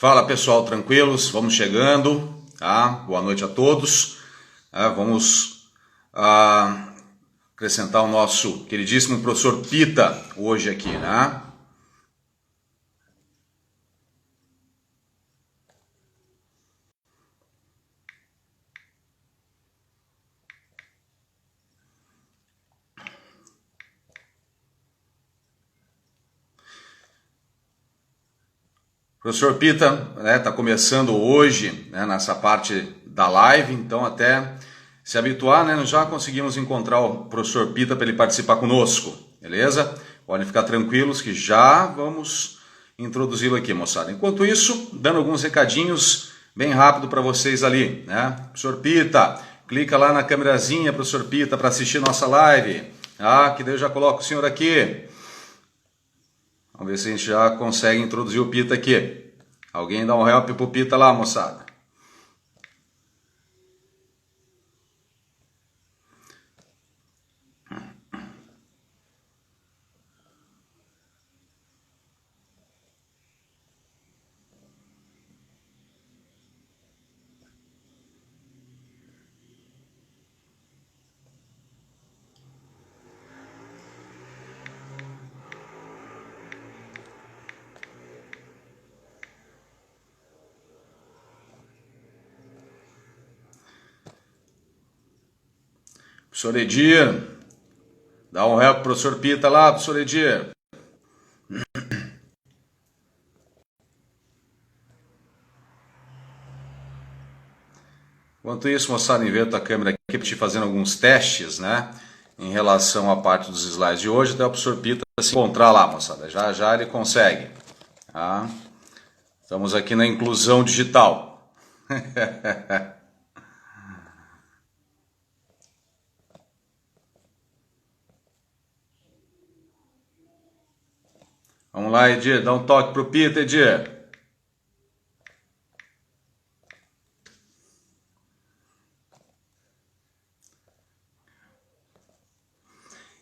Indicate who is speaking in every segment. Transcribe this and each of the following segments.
Speaker 1: Fala pessoal, tranquilos? Vamos chegando, tá? Boa noite a todos. Vamos acrescentar o nosso queridíssimo professor Pita hoje aqui, né? Professor Pita, tá começando hoje, né, nessa parte da live, então até se habituar, né, nós já conseguimos encontrar o professor Pita para ele participar conosco, beleza? Podem ficar tranquilos que já vamos introduzi-lo aqui, moçada. Enquanto isso, dando alguns recadinhos bem rápido para vocês ali, né? Professor Pita, clica lá na câmerazinha, professor Pita, para assistir nossa live. Que daí eu já coloco o senhor aqui. Vamos ver se a gente já consegue introduzir o Pita aqui. Alguém dá um help pro Pita lá, moçada. Professor Edir, dá um help pro professor Pita lá, professor Edir. Enquanto isso, moçada, invento a câmera aqui para te fazendo alguns testes, né? Em relação à parte dos slides de hoje, até o professor Pita se encontrar lá, moçada. Já já ele consegue. Tá? Estamos aqui na inclusão digital. Vamos lá, Edir, dá um toque pro Pita, Edir.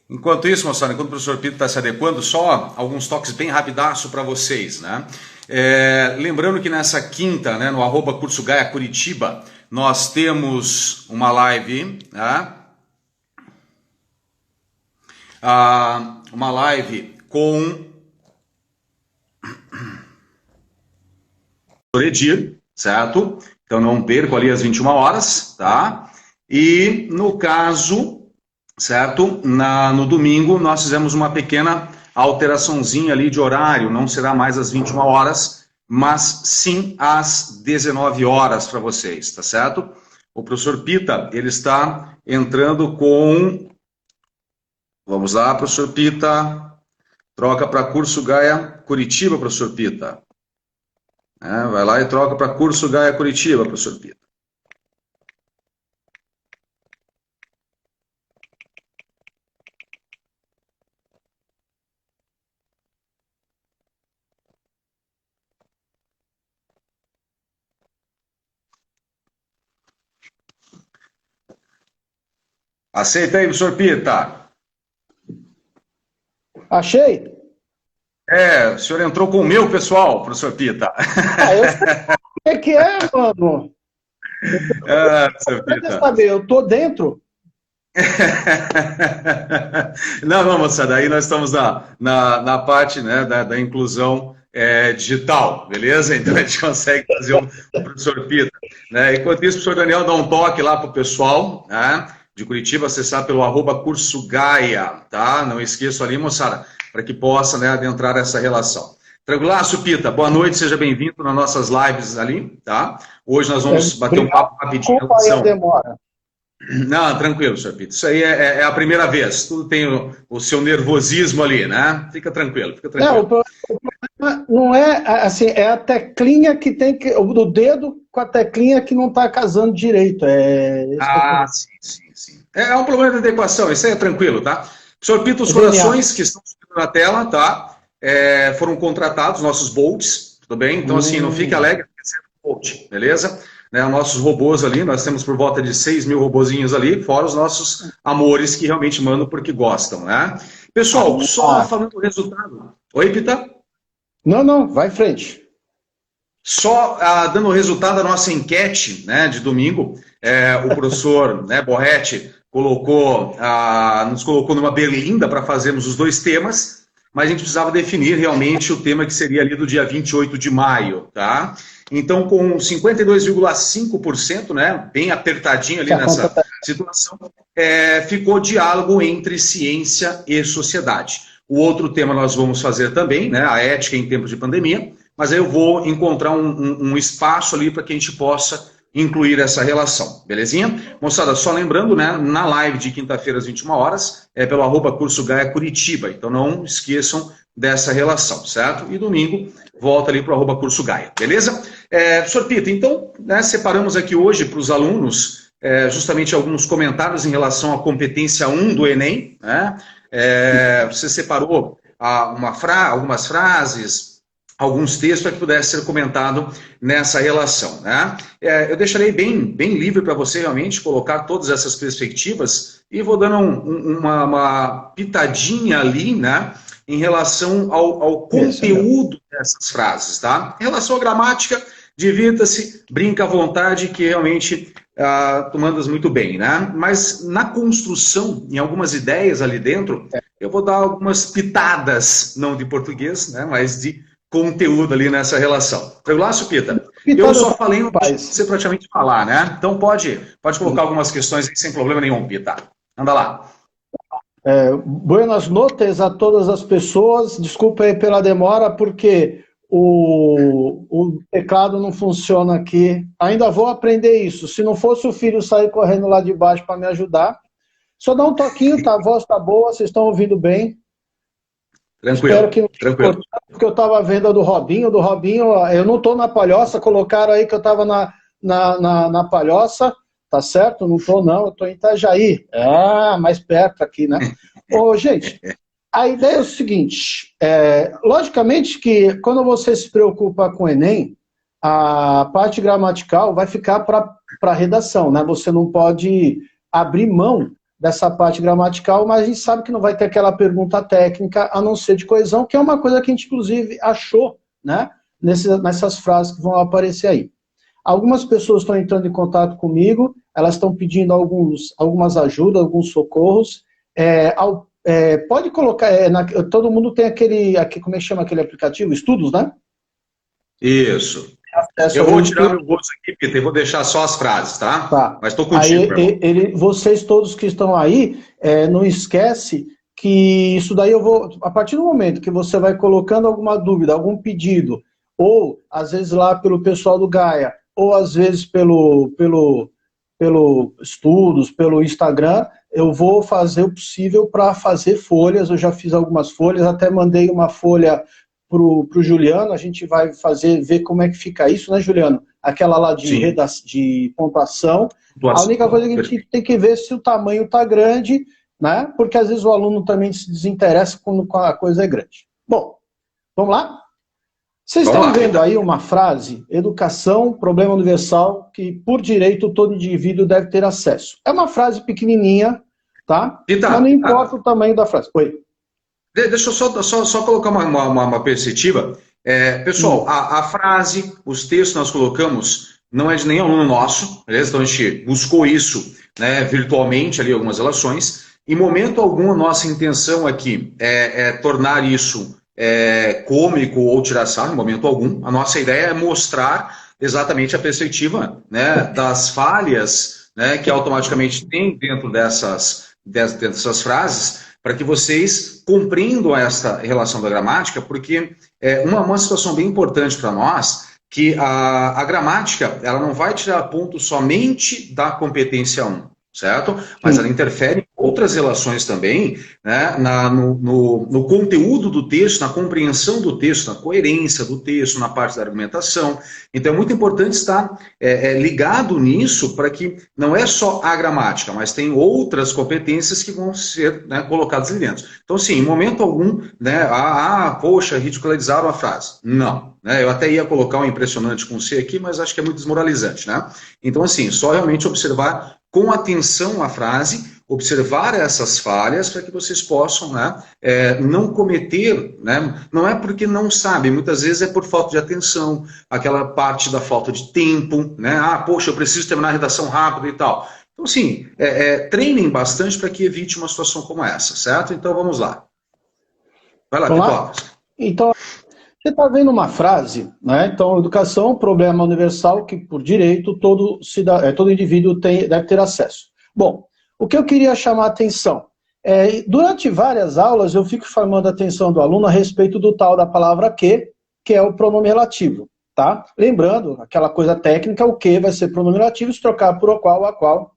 Speaker 1: Enquanto isso, moçada, enquanto o professor Pita está se adequando, só alguns toques bem rapidaço para vocês, né? Lembrando que nessa quinta, né, no @Curso Gaia Curitiba, nós temos uma live, né? Uma live com o Edir, certo? Então não perco ali às 21 horas, tá? E no caso, certo? No domingo nós fizemos uma pequena alteraçãozinha ali de horário, não será mais às 21 horas, mas sim às 19 horas para vocês, tá certo? O professor Pita, ele está entrando com... Vamos lá, professor Pita. Troca para Curso Gaia Curitiba, professor Pita. Vai lá e troca para Curso Gaia Curitiba, professor Pita. Aceita aí, professor Pita.
Speaker 2: Achei.
Speaker 1: O senhor entrou com o meu pessoal, professor Pita.
Speaker 2: Eu sei o que é, mano.
Speaker 1: Professor Pita.
Speaker 2: Saber, eu tô dentro.
Speaker 1: Não, moçada, aí nós estamos na parte, né, da inclusão digital, beleza? Então a gente consegue fazer o professor Pita. Né? Enquanto isso, o professor Daniel dá um toque lá para o pessoal, né, de Curitiba, acessar pelo @Curso Gaia, tá? Não esqueça ali, moçada, para que possa, né, adentrar essa relação. Tranquilaço, Pita? Boa noite, seja bem-vindo nas nossas lives ali, tá? Hoje nós vamos bater um papo rapidinho.
Speaker 2: Desculpa aí a demora.
Speaker 1: Não, tranquilo, senhor Pita. Isso aí é a primeira vez. Tudo tem o seu nervosismo ali, né? Fica tranquilo, fica tranquilo.
Speaker 2: Não, o problema não é assim, é a teclinha que tem que... O dedo com a teclinha que não está casando direito.
Speaker 1: Sim. É um problema de adequação, isso aí é tranquilo, tá? Senhor Pita, os corações que estão subindo na tela, tá? Foram contratados, nossos bolts, tudo bem? Então, assim, não fique alegre, receba o bolt, beleza? Né, nossos robôs ali, nós temos por volta de 6 mil robozinhos ali, fora os nossos amores que realmente mandam porque gostam, né? Pessoal, só falando o resultado. Oi, Pita?
Speaker 2: Não, vai em frente.
Speaker 1: Só dando o resultado da nossa enquete, né, de domingo, o professor, né, Borretti nos colocou numa berlinda para fazermos os dois temas, mas a gente precisava definir realmente o tema que seria ali do dia 28 de maio, tá? Então, com 52,5%, né, bem apertadinho ali nessa situação, ficou diálogo entre ciência e sociedade. O outro tema nós vamos fazer também, né, a ética em tempos de pandemia, mas aí eu vou encontrar um espaço ali para que a gente possa incluir essa relação, belezinha? Moçada, só lembrando, né, na live de quinta-feira às 21 horas, @curso Gaia Curitiba, então não esqueçam dessa relação, certo? E domingo, volta ali para o @curso Gaia, beleza? Professor Pita, então, né, separamos aqui hoje para os alunos justamente alguns comentários em relação à competência 1 do Enem, né? Você separou algumas frases, alguns textos para que pudesse ser comentado nessa relação, né? Eu deixarei bem livre para você realmente colocar todas essas perspectivas e vou dando uma pitadinha ali, né, em relação ao conteúdo dessas frases, tá? Em relação à gramática, divirta-se, brinca à vontade, que realmente tu mandas muito bem, né? Mas na construção, em algumas ideias ali dentro, eu vou dar algumas pitadas, não de português, né, mas de conteúdo ali nessa relação. Tranquilaço, Pita? Eu só falei, não você praticamente falar, né? Então pode colocar algumas questões aí sem problema nenhum, Pita. Anda lá.
Speaker 2: Buenas noches a todas as pessoas. Desculpa aí pela demora, porque o teclado não funciona aqui. Ainda vou aprender isso. Se não fosse o filho sair correndo lá de baixo para me ajudar. Só dá um toquinho, tá? A voz tá boa, vocês estão ouvindo bem.
Speaker 1: Tranquilo,
Speaker 2: espero que não tranquilo. Porque eu estava vendo a do Robinho. Eu não estou na Palhoça, colocaram aí que eu estava na Palhoça, tá certo? Não estou não, eu estou em Itajaí. Mais perto aqui, né? Ô, gente, a ideia é o seguinte, logicamente que quando você se preocupa com o Enem, a parte gramatical vai ficar para a redação, né? Você não pode abrir mão dessa parte gramatical, mas a gente sabe que não vai ter aquela pergunta técnica, a não ser de coesão, que é uma coisa que a gente, inclusive, achou, né, nessas frases que vão aparecer aí. Algumas pessoas estão entrando em contato comigo, elas estão pedindo algumas ajudas, alguns socorros. Pode colocar, todo mundo tem como é que chama aquele aplicativo? Estudos, né?
Speaker 1: Isso. Eu vou tirar meu bolso aqui, Pita, e vou deixar só as frases, tá?
Speaker 2: Tá.
Speaker 1: Mas estou contigo,
Speaker 2: vocês todos que estão aí, não esquece que isso daí a partir do momento que você vai colocando alguma dúvida, algum pedido, ou às vezes lá pelo pessoal do Gaia, ou às vezes pelo Estudos, pelo Instagram, eu vou fazer o possível para fazer folhas. Eu já fiz algumas folhas, até mandei uma folha pro Juliano, a gente vai ver como é que fica isso, né, Juliano? Aquela lá de pontuação. A única coisa que a gente tem que ver se o tamanho está grande, né? Porque às vezes o aluno também se desinteressa quando a coisa é grande. Bom, vamos lá? Vocês estão vendo aí uma frase, educação, problema universal, que por direito todo indivíduo deve ter acesso. É uma frase pequenininha, tá? Mas não importa o tamanho da frase. Oi.
Speaker 1: Deixa eu só colocar uma perspectiva. Pessoal, a frase, os textos que nós colocamos, não é de nenhum aluno nosso, beleza? Então a gente buscou isso, né, virtualmente, ali algumas relações. Em momento algum, a nossa intenção aqui é tornar isso cômico ou tirar sarro, em momento algum. A nossa ideia é mostrar exatamente a perspectiva, né, das falhas, né, que automaticamente tem dentro dessas frases, para que vocês compreendam essa relação da gramática, porque uma situação bem importante para nós, que a gramática, ela não vai tirar ponto somente da competência 1, certo? Mas ela interfere em outras relações também, né, no conteúdo do texto, na compreensão do texto, na coerência do texto, na parte da argumentação. Então é muito importante estar ligado nisso, para que não é só a gramática, mas tem outras competências que vão ser, né, colocadas ali dentro. Então, sim, em momento algum, né, poxa, ridicularizaram a frase. Não. Eu até ia colocar um impressionante com C aqui, mas acho que é muito desmoralizante, né? Então, assim, só realmente observar com atenção a frase, observar essas falhas para que vocês possam, né, não cometer, né, não é porque não sabem, muitas vezes é por falta de atenção, aquela parte da falta de tempo, né, poxa, eu preciso terminar a redação rápido e tal. Então, assim, treinem bastante para que evite uma situação como essa, certo? Então, vamos lá. Vai lá,
Speaker 2: Vamos lá?
Speaker 1: Pitocas.
Speaker 2: Então, você está vendo uma frase, né? Então, educação é um problema universal que, por direito, todo indivíduo deve ter acesso. Bom, o que eu queria chamar a atenção, durante várias aulas eu fico chamando a atenção do aluno a respeito do tal da palavra que é o pronome relativo, tá? Lembrando, aquela coisa técnica, o que vai ser pronome relativo, se trocar por o qual, a qual,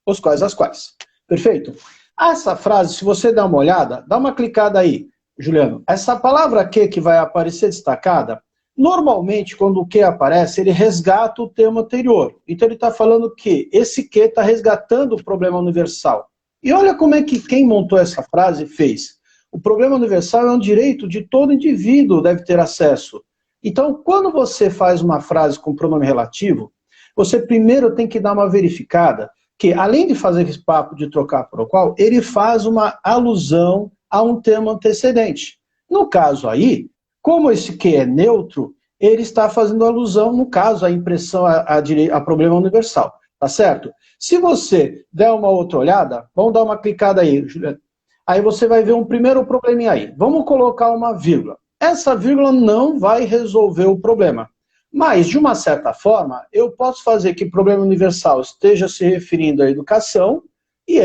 Speaker 2: os quais, as quais. Perfeito? Essa frase, se você dá uma olhada, dá uma clicada aí, Juliano. Essa palavra que vai aparecer destacada, normalmente quando o que aparece, ele resgata o termo anterior. Então ele está falando que esse que está resgatando o problema universal. E olha como é que quem montou essa frase fez. O problema universal é um direito de todo indivíduo, deve ter acesso. Então, quando você faz uma frase com pronome relativo, você primeiro tem que dar uma verificada que, além de fazer esse papo de trocar por o qual, ele faz uma alusão a um termo antecedente. No caso aí, como esse que é neutro, ele está fazendo alusão, no caso, à impressão a problema universal. Tá certo? Se você der uma outra olhada, vamos dar uma clicada aí, Juliano. Aí você vai ver um primeiro probleminha aí. Vamos colocar uma vírgula. Essa vírgula não vai resolver o problema. Mas, de uma certa forma, eu posso fazer que problema universal esteja se referindo à educação e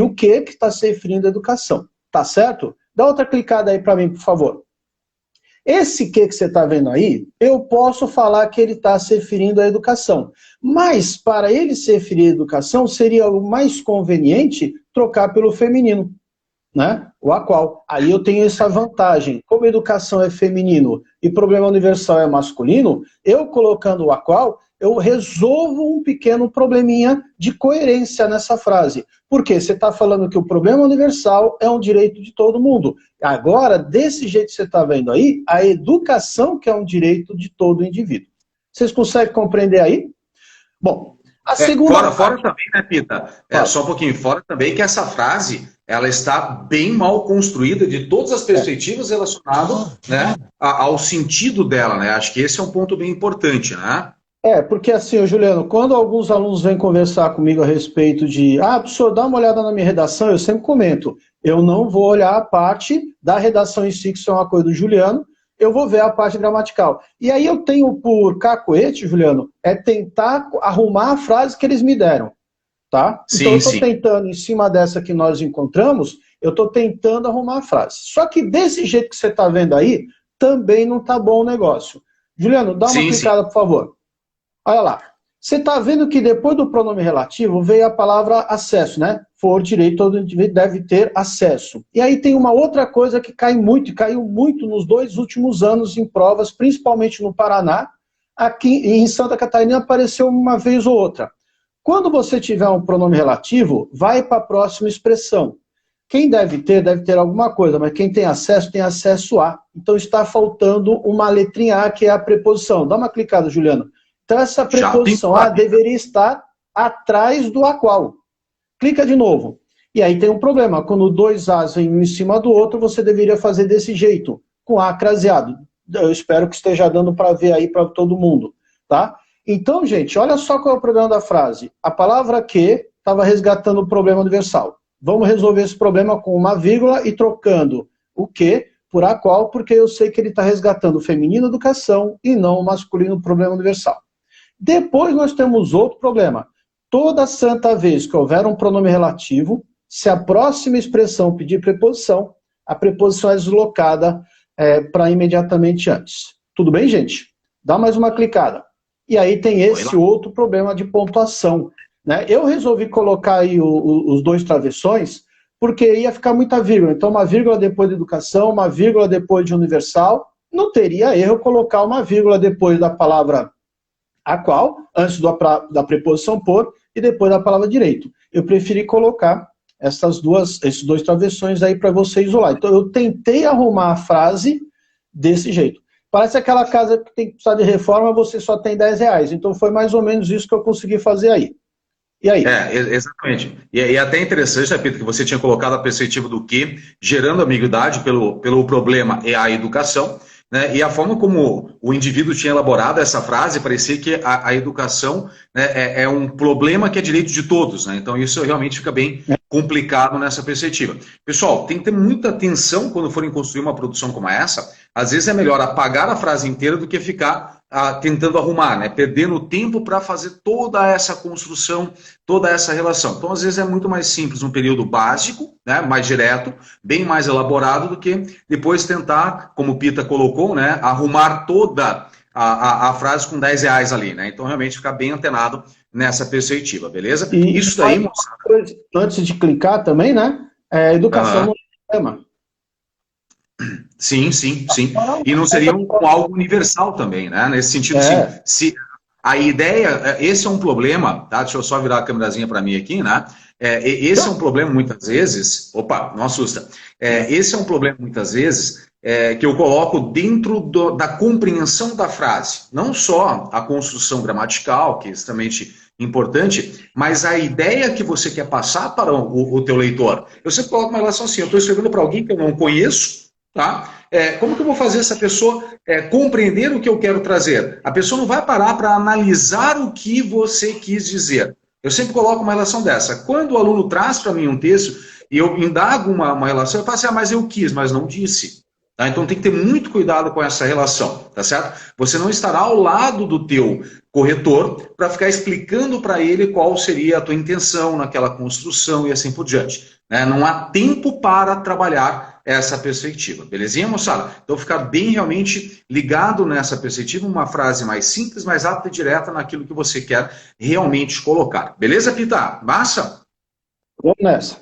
Speaker 2: o que está se referindo à educação. Tá certo? Dá outra clicada aí para mim, por favor. Esse que você está vendo aí, eu posso falar que ele está se referindo à educação. Mas, para ele se referir à educação, seria o mais conveniente trocar pelo feminino, né? O a qual. Aí eu tenho essa vantagem. Como educação é feminino e problema universal é masculino, eu colocando o a qual, eu resolvo um pequeno probleminha de coerência nessa frase. Porque você está falando que o problema universal é um direito de todo mundo. Agora, desse jeito que você está vendo aí, a educação que é um direito de todo indivíduo. Vocês conseguem compreender aí? Bom, a segunda...
Speaker 1: Fora também, né, Pita? Só um pouquinho. Fora também que essa frase, ela está bem mal construída de todas as perspectivas relacionadas, né, ao sentido dela, né? Acho que esse é um ponto bem importante, né?
Speaker 2: Porque assim, Juliano, quando alguns alunos vêm conversar comigo a respeito de professor, dá uma olhada na minha redação, eu sempre comento, eu não vou olhar a parte da redação em si, que isso é uma coisa do Juliano, eu vou ver a parte gramatical. E aí eu tenho por cacoete, Juliano, tentar arrumar a frase que eles me deram, tá?
Speaker 1: Sim,
Speaker 2: então eu estou tentando, em cima dessa que nós encontramos, eu estou tentando arrumar a frase. Só que desse jeito que você está vendo aí, também não está bom o negócio. Juliano, dá uma clicada, por favor. Olha lá, você está vendo que depois do pronome relativo veio a palavra acesso, né? For direito, todo indivíduo deve ter acesso. E aí tem uma outra coisa que caiu muito nos 2 últimos anos em provas, principalmente no Paraná. Aqui em Santa Catarina apareceu uma vez ou outra. Quando você tiver um pronome relativo, vai para a próxima expressão. Quem deve ter alguma coisa, mas quem tem acesso a. Então está faltando uma letrinha A, que é a preposição. Dá uma clicada, Juliano. Então, essa preposição a deveria estar atrás do a qual. Clica de novo. E aí tem um problema. Quando 2 as vêm um em cima do outro, você deveria fazer desse jeito, com a craseado. Eu espero que esteja dando para ver aí para todo mundo. Tá? Então, gente, olha só qual é o problema da frase. A palavra que estava resgatando o problema universal. Vamos resolver esse problema com uma vírgula e trocando o que por a qual, porque eu sei que ele está resgatando o feminino educação e não o masculino problema universal. Depois nós temos outro problema. Toda santa vez que houver um pronome relativo, se a próxima expressão pedir preposição, a preposição é deslocada para imediatamente antes. Tudo bem, gente? Dá mais uma clicada. E aí tem esse outro problema de pontuação, né? Eu resolvi colocar aí os 2 travessões, porque ia ficar muita vírgula. Então, uma vírgula depois de educação, uma vírgula depois de universal, não teria erro colocar uma vírgula depois da palavra a qual, antes da preposição por, e depois da palavra direito. Eu preferi colocar esses 2 travessões aí para você isolar. Então eu tentei arrumar a frase desse jeito. Parece aquela casa que tem que precisar de reforma, você só tem R$10. Então foi mais ou menos isso que eu consegui fazer aí. E aí?
Speaker 1: Exatamente. E é até interessante, né, Pedro, que você tinha colocado a perspectiva do que, gerando ambiguidade pelo problema é a educação, né, e a forma como o indivíduo tinha elaborado essa frase, parecia que a educação, né, é um problema que é direito de todos, né, então isso realmente fica bem complicado nessa perspectiva. Pessoal, tem que ter muita atenção quando forem construir uma produção como essa. Às vezes é melhor apagar a frase inteira do que ficar tentando arrumar, né, perdendo tempo para fazer toda essa construção, toda essa relação. Então, às vezes é muito mais simples um período básico, né, mais direto, bem mais elaborado do que depois tentar, como o Pita colocou, né, arrumar toda a frase com 10 reais ali, né? Então, realmente ficar bem antenado nessa perspectiva, beleza?
Speaker 2: E
Speaker 1: Isso daí, moçada.
Speaker 2: antes de clicar também, né? Educação no sistema.
Speaker 1: Sim, sim, sim. E não seria algo universal também, né? Nesse sentido, assim, se a ideia, esse é um problema, tá? Deixa eu só virar a câmerazinha para mim aqui, né? Esse é um problema muitas vezes, opa, não assusta. Esse é um problema muitas vezes que eu coloco dentro da compreensão da frase. Não só a construção gramatical, que é extremamente importante, mas a ideia que você quer passar para o teu leitor. Eu sempre coloco uma relação assim, eu estou escrevendo para alguém que eu não conheço, tá? Como que eu vou fazer essa pessoa compreender o que eu quero trazer? A pessoa não vai parar para analisar o que você quis dizer. Eu sempre coloco uma relação dessa. Quando o aluno traz para mim um texto e eu indago uma relação, eu falo assim, mas eu quis, mas não disse. Tá? Então tem que ter muito cuidado com essa relação, tá certo? Você não estará ao lado do teu corretor para ficar explicando para ele qual seria a tua intenção naquela construção e assim por diante. Né? Não há tempo para trabalhar essa perspectiva, belezinha, moçada? Então ficar bem realmente ligado nessa perspectiva, uma frase mais simples, mais rápida e direta naquilo que você quer realmente colocar. Beleza, Pita? Massa?
Speaker 2: Vamos nessa.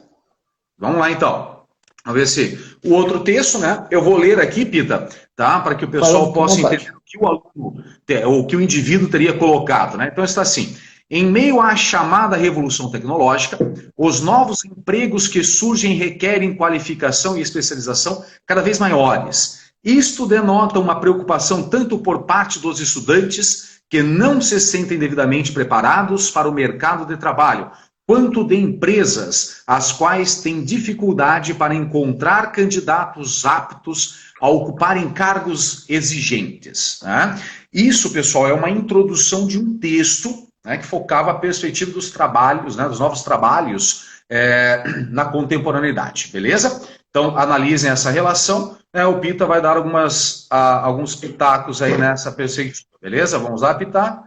Speaker 1: Vamos lá, então. Vamos ver se o outro texto, né? Eu vou ler aqui, Pita, tá? Para que o pessoal possa entender o que o aluno, o que o indivíduo teria colocado, né? Então está assim: em meio à chamada revolução tecnológica, os novos empregos que surgem requerem qualificação e especialização cada vez maiores. Isto denota uma preocupação tanto por parte dos estudantes, que não se sentem devidamente preparados para o mercado de trabalho, quanto de empresas, as quais têm dificuldade para encontrar candidatos aptos a ocuparem cargos exigentes. Né? Isso, pessoal, é uma introdução de um texto, né, que focava a perspectiva dos trabalhos, né, dos novos trabalhos na contemporaneidade, beleza? Então, analisem essa relação, né, o Pita vai dar alguns pitacos aí nessa perspectiva, beleza? Vamos lá, Pita?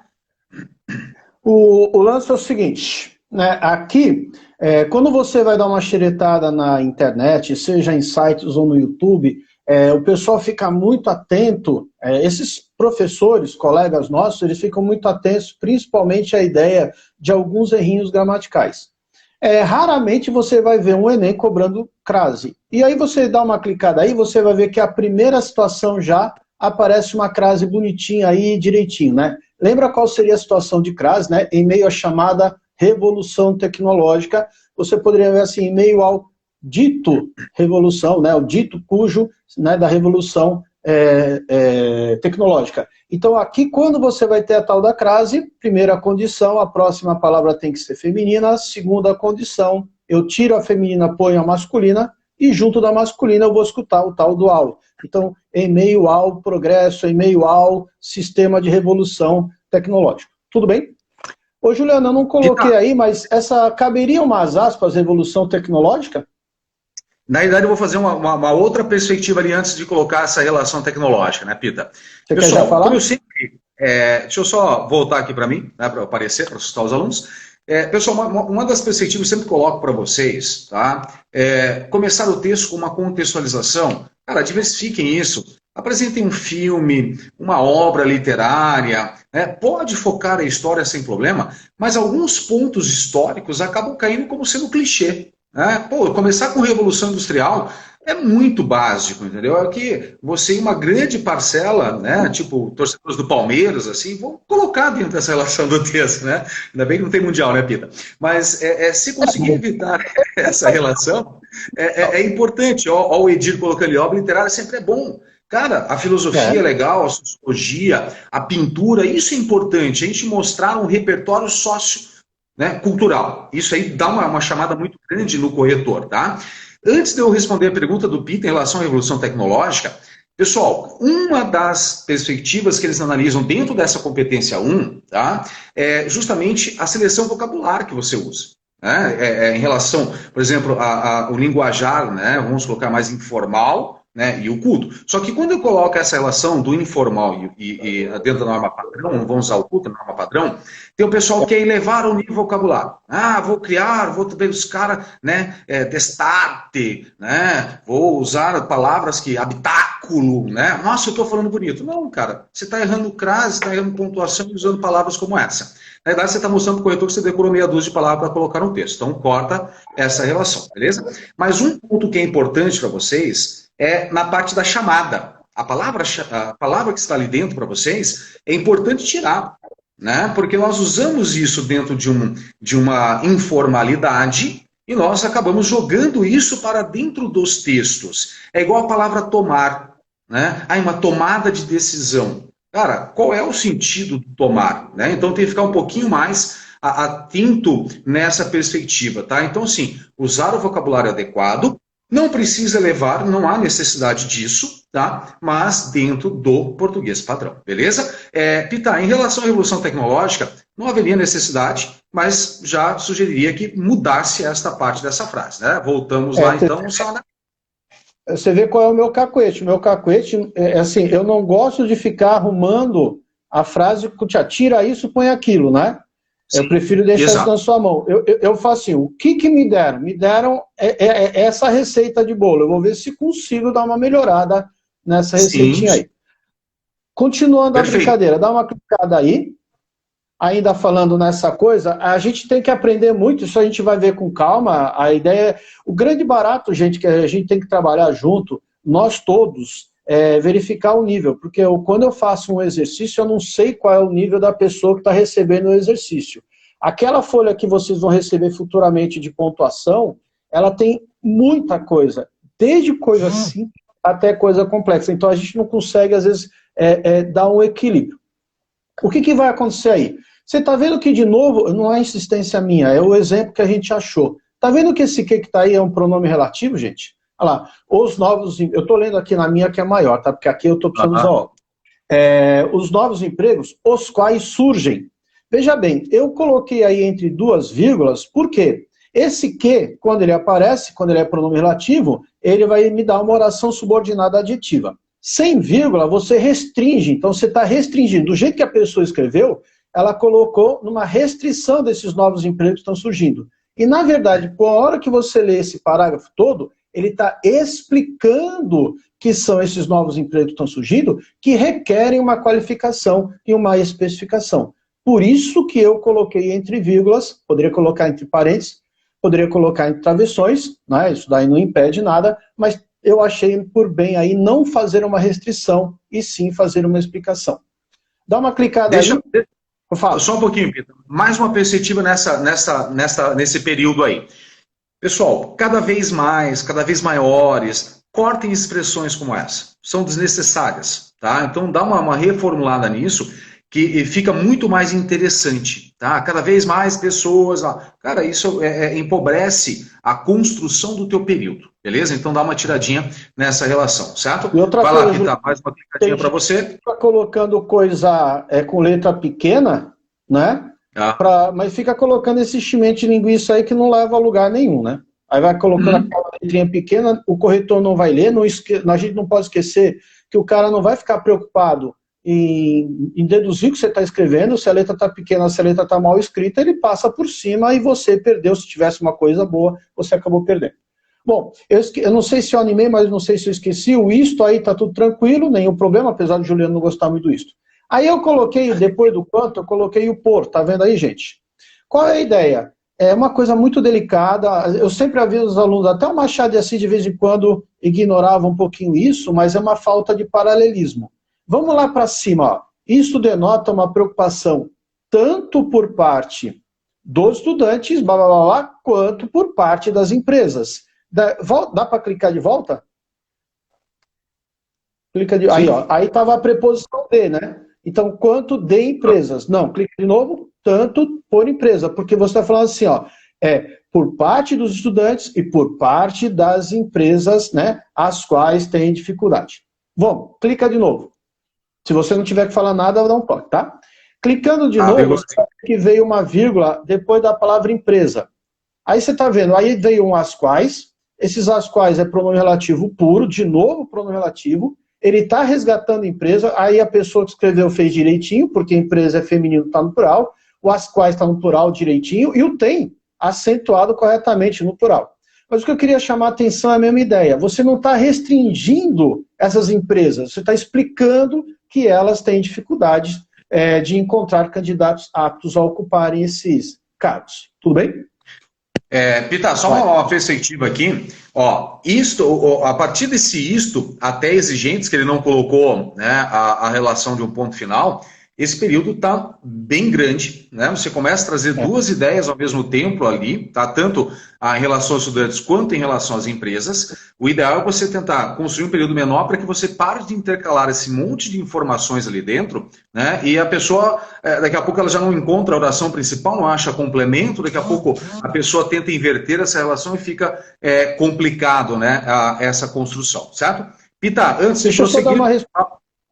Speaker 2: O lance é o seguinte... Né, aqui, quando você vai dar uma xeretada na internet, seja em sites ou no YouTube, o pessoal fica muito atento, esses professores, colegas nossos, eles ficam muito atentos, principalmente à ideia de alguns errinhos gramaticais. Raramente você vai ver um Enem cobrando crase. E aí você dá uma clicada aí, você vai ver que a primeira situação já aparece uma crase bonitinha aí, direitinho, né? Lembra qual seria a situação de crase, né? Em meio à chamada revolução tecnológica, você poderia ver assim, em meio ao dito revolução, né, o dito cujo, né, da revolução tecnológica. Então aqui, quando você vai ter a tal da crase, primeira condição, a próxima palavra tem que ser feminina, segunda condição, eu tiro a feminina, ponho a masculina, e junto da masculina eu vou escutar o tal do ao. Então, em meio ao progresso, em meio ao sistema de revolução tecnológica. Tudo bem? Ô, Juliana, eu não coloquei aí, mas caberia umas aspas, revolução tecnológica?
Speaker 1: Na verdade, eu vou fazer uma outra perspectiva ali antes de colocar essa relação tecnológica, né, Pita?
Speaker 2: Você quer já falar?
Speaker 1: Como eu sempre, deixa eu só voltar aqui para mim, né, para aparecer, para assustar os alunos. Pessoal, uma das perspectivas que eu sempre coloco para vocês, tá? Começar o texto com uma contextualização. Cara, diversifiquem isso. Apresentem um filme, uma obra literária, né? Pode focar a história sem problema, mas alguns pontos históricos acabam caindo como sendo clichê. Né? Pô, começar com Revolução Industrial é muito básico, entendeu? É que você e uma grande parcela, né, tipo torcedores do Palmeiras, assim, vão colocar dentro dessa relação do texto, né? Ainda bem que não tem mundial, né, Pita? Mas se conseguir evitar essa relação, é importante. Ó, o Edir colocando ali, obra literária sempre é bom. Cara, a filosofia é legal, a sociologia, a pintura, isso é importante. A gente mostrar um repertório né, cultural. Isso aí dá uma chamada muito grande no corretor, tá? Antes de eu responder a pergunta do Peter em relação à revolução tecnológica, pessoal, uma das perspectivas que eles analisam dentro dessa competência 1, tá, é justamente a seleção vocabular que você usa. Né? Em relação, por exemplo, ao linguajar, né, vamos colocar mais informal, né, e o culto. Só que quando eu coloco essa relação do informal e dentro da norma padrão, não vamos usar o culto, a norma padrão, tem o pessoal que quer elevar o nível vocabular. Ah, vou criar, vou buscar, né, destarte, né, vou usar palavras que, habitáculo, né, nossa, eu estou falando bonito. Não, cara, você está errando crase, está errando pontuação e usando palavras como essa. Na verdade, você está mostrando para o corretor que você decorou meia dúzia de palavras para colocar no texto. Então, corta essa relação, beleza? Mas um ponto que é importante para vocês é na parte da chamada. A palavra que está ali dentro para vocês é importante tirar, né? Porque nós usamos isso dentro de uma informalidade e nós acabamos jogando isso para dentro dos textos. É igual a palavra tomar, né? Ah, uma tomada de decisão. Cara, qual é o sentido do tomar? Né? Então tem que ficar um pouquinho mais atento nessa perspectiva, tá? Então, sim, usar o vocabulário adequado, não precisa levar, não há necessidade disso, tá? Mas dentro do português padrão, beleza? Pita, em relação à revolução tecnológica, não haveria necessidade, mas já sugeriria que mudasse esta parte dessa frase, né? Voltamos lá, então, só na...
Speaker 2: Você vê qual é o meu cacuete. O meu cacuete é assim, eu não gosto de ficar arrumando a frase que tira isso, põe aquilo, né? Sim, eu prefiro deixar isso na sua mão. Eu faço assim, o que me deram? Me deram essa receita de bolo. Eu vou ver se consigo dar uma melhorada nessa receitinha aí. Continuando a brincadeira, dá uma clicada aí. Ainda falando nessa coisa, a gente tem que aprender muito, isso a gente vai ver com calma, a ideia é, o grande barato, gente, que a gente tem que trabalhar junto, nós todos, verificar o nível, porque quando eu faço um exercício, eu não sei qual é o nível da pessoa que está recebendo o exercício. Aquela folha que vocês vão receber futuramente de pontuação, ela tem muita coisa, desde coisa simples até coisa complexa, então a gente não consegue, às vezes, dar um equilíbrio. O que vai acontecer aí? Você está vendo que, de novo, não é insistência minha, é o exemplo que a gente achou. Está vendo que esse que está aí é um pronome relativo, gente? Olha lá, os novos... Eu estou lendo aqui na minha que é maior, tá? Porque aqui eu estou precisando usar óculos. Os novos empregos, os quais surgem. Veja bem, eu coloquei aí entre duas vírgulas, por quê? Esse que, quando ele aparece, quando ele é pronome relativo, ele vai me dar uma oração subordinada adjetiva. Sem vírgula, você restringe, então você está restringindo. Do jeito que a pessoa escreveu, ela colocou numa restrição desses novos empregos que estão surgindo. E, na verdade, por hora que você lê esse parágrafo todo, ele está explicando que são esses novos empregos que estão surgindo, que requerem uma qualificação e uma especificação. Por isso que eu coloquei entre vírgulas, poderia colocar entre parênteses, poderia colocar entre travessões, né? Isso daí não impede nada, mas eu achei por bem aí não fazer uma restrição e sim fazer uma explicação. Dá uma clicada aí.
Speaker 1: Só um pouquinho, Peter. Mais uma perspectiva nesse período aí. Pessoal, cada vez mais, cada vez maiores, cortem expressões como essa. São desnecessárias, tá? Então dá uma reformulada nisso, que fica muito mais interessante, tá? Cada vez mais pessoas... Cara, isso empobrece a construção do teu período, beleza? Então dá uma tiradinha nessa relação, certo?
Speaker 2: E outra
Speaker 1: vai
Speaker 2: coisa,
Speaker 1: lá, Pita, mais uma clicadinha para você.
Speaker 2: Fica colocando coisa com letra pequena, né? Mas fica colocando esse enchimento de linguiça aí que não leva a lugar nenhum, né? Aí vai colocando aquela letrinha pequena, o corretor não vai ler, a gente não pode esquecer que o cara não vai ficar preocupado em deduzir o que você está escrevendo, se a letra está pequena, se a letra está mal escrita, ele passa por cima e você perdeu. Se tivesse uma coisa boa, você acabou perdendo. Bom, eu não sei se eu animei, mas não sei se eu esqueci, o isto aí está tudo tranquilo, nenhum problema, apesar de Juliano não gostar muito do isto. Aí eu coloquei, depois do quanto, eu coloquei o por, tá vendo aí, gente? Qual é a ideia? É uma coisa muito delicada, eu sempre aviso os alunos, até o Machado de Assis de vez em quando ignorava um pouquinho isso, mas é uma falta de paralelismo. Vamos lá para cima, ó. Isso denota uma preocupação tanto por parte dos estudantes, blá, blá, blá, blá, quanto por parte das empresas. Dá para clicar de volta? Aí, ó. Aí estava a preposição de, né? Então, quanto de empresas? Não, clica de novo. tanto por empresa, porque você está falando assim, ó, por parte dos estudantes e por parte das empresas, né, as quais têm dificuldade. Vamos, clica de novo. Se você não tiver que falar nada, dá um toque, tá? Clicando de novo, você sabe que veio uma vírgula depois da palavra empresa. Aí você está vendo, aí veio um as quais, esses as quais é pronome relativo puro, de novo pronome relativo, ele está resgatando empresa, aí a pessoa que escreveu fez direitinho, porque empresa é feminino, está no plural, o as quais está no plural direitinho, e o tem acentuado corretamente no plural. Mas o que eu queria chamar a atenção é a mesma ideia, você não está restringindo essas empresas, você está explicando que elas têm dificuldades de encontrar candidatos aptos a ocuparem esses cargos. Tudo bem?
Speaker 1: Pita, só uma perspectiva aqui. Ó, a partir desse isto, até exigentes, que ele não colocou, né, a relação de um ponto final, esse período está bem grande, né? Você começa a trazer duas ideias ao mesmo tempo ali, tá? Tanto em relação aos estudantes quanto em relação às empresas. O ideal é você tentar construir um período menor para que você pare de intercalar esse monte de informações ali dentro, né? E a pessoa, daqui a pouco ela já não encontra a oração principal, não acha complemento, daqui a pouco a pessoa tenta inverter essa relação e fica complicado, né? Essa construção, certo? Pita, antes de prosseguir...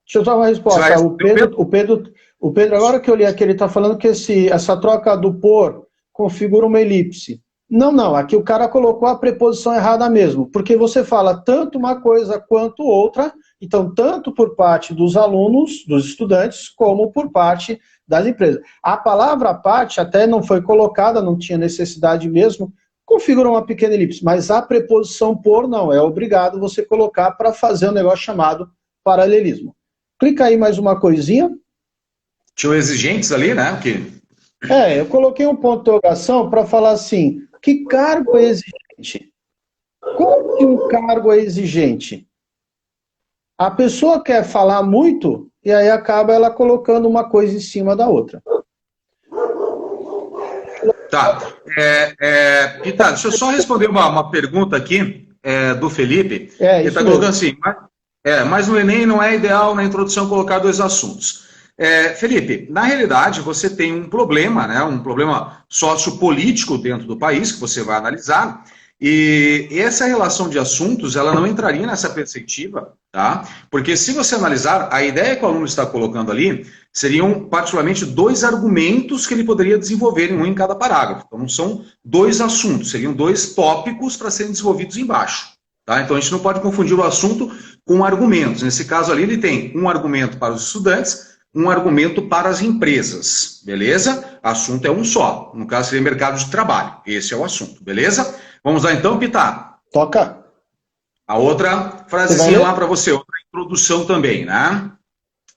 Speaker 2: Deixa eu dar uma resposta. O Pedro, agora que eu li aqui, ele está falando que essa troca do por configura uma elipse. Não, aqui o cara colocou a preposição errada mesmo, porque você fala tanto uma coisa quanto outra, então tanto por parte dos alunos, dos estudantes, como por parte das empresas. A palavra parte até não foi colocada, não tinha necessidade mesmo, configura uma pequena elipse, mas a preposição por não, é obrigado você colocar para fazer um negócio chamado paralelismo. Clica aí mais uma coisinha.
Speaker 1: Tinha exigentes ali, né?
Speaker 2: Eu coloquei um ponto de interrogação para falar assim, que cargo é exigente? Como que um cargo é exigente? A pessoa quer falar muito e aí acaba ela colocando uma coisa em cima da outra.
Speaker 1: Tá. Pita, deixa eu só responder uma pergunta aqui do Felipe. Ele está colocando assim... mas no Enem não é ideal na introdução colocar dois assuntos. Felipe, na realidade você tem um problema, né, um problema sociopolítico dentro do país que você vai analisar, e essa relação de assuntos ela não entraria nessa perspectiva, tá? Porque se você analisar, a ideia que o aluno está colocando ali seriam particularmente dois argumentos que ele poderia desenvolver, um em cada parágrafo. Então não são dois assuntos, seriam dois tópicos para serem desenvolvidos embaixo. Tá? Então a gente não pode confundir o assunto com argumentos. Nesse caso ali ele tem um argumento para os estudantes, um argumento para as empresas, beleza? Assunto é um só, no caso seria mercado de trabalho, esse é o assunto, beleza? Vamos lá então, Pita?
Speaker 2: Toca.
Speaker 1: A outra frasezinha lá para você, outra introdução também, né?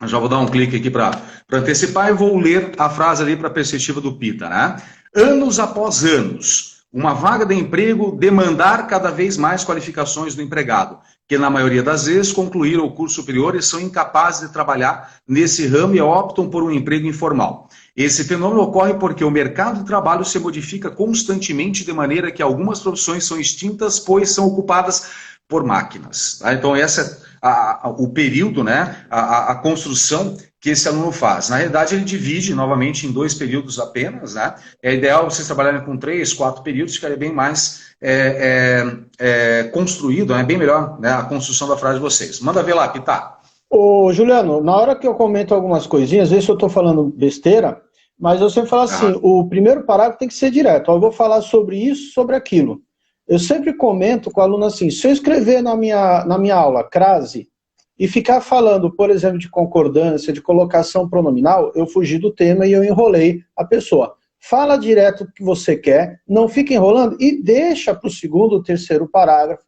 Speaker 1: Eu já vou dar um clique aqui para antecipar e vou ler a frase ali para a perspectiva do Pita, né? Anos após anos, uma vaga de emprego demandar cada vez mais qualificações do empregado, que na maioria das vezes concluíram o curso superior e são incapazes de trabalhar nesse ramo e optam por um emprego informal. Esse fenômeno ocorre porque o mercado de trabalho se modifica constantemente de maneira que algumas profissões são extintas, pois são ocupadas por máquinas. Tá? Então esse é o período, né, a construção que esse aluno faz. Na realidade, ele divide novamente em dois períodos apenas, né? É ideal vocês trabalharem com 3, 4 períodos, ficaria bem mais construído, bem melhor, né, a construção da frase de vocês. Manda ver lá, Pita.
Speaker 2: Ô, Juliano, na hora que eu comento algumas coisinhas, às vezes eu estou falando besteira, mas eu sempre falo assim, o primeiro parágrafo tem que ser direto. Eu vou falar sobre isso, sobre aquilo. Eu sempre comento com o aluno assim, se eu escrever na minha aula crase e ficar falando, por exemplo, de concordância, de colocação pronominal, eu fugi do tema e eu enrolei a pessoa. Fala direto o que você quer, não fica enrolando e deixa para o segundo, terceiro parágrafo,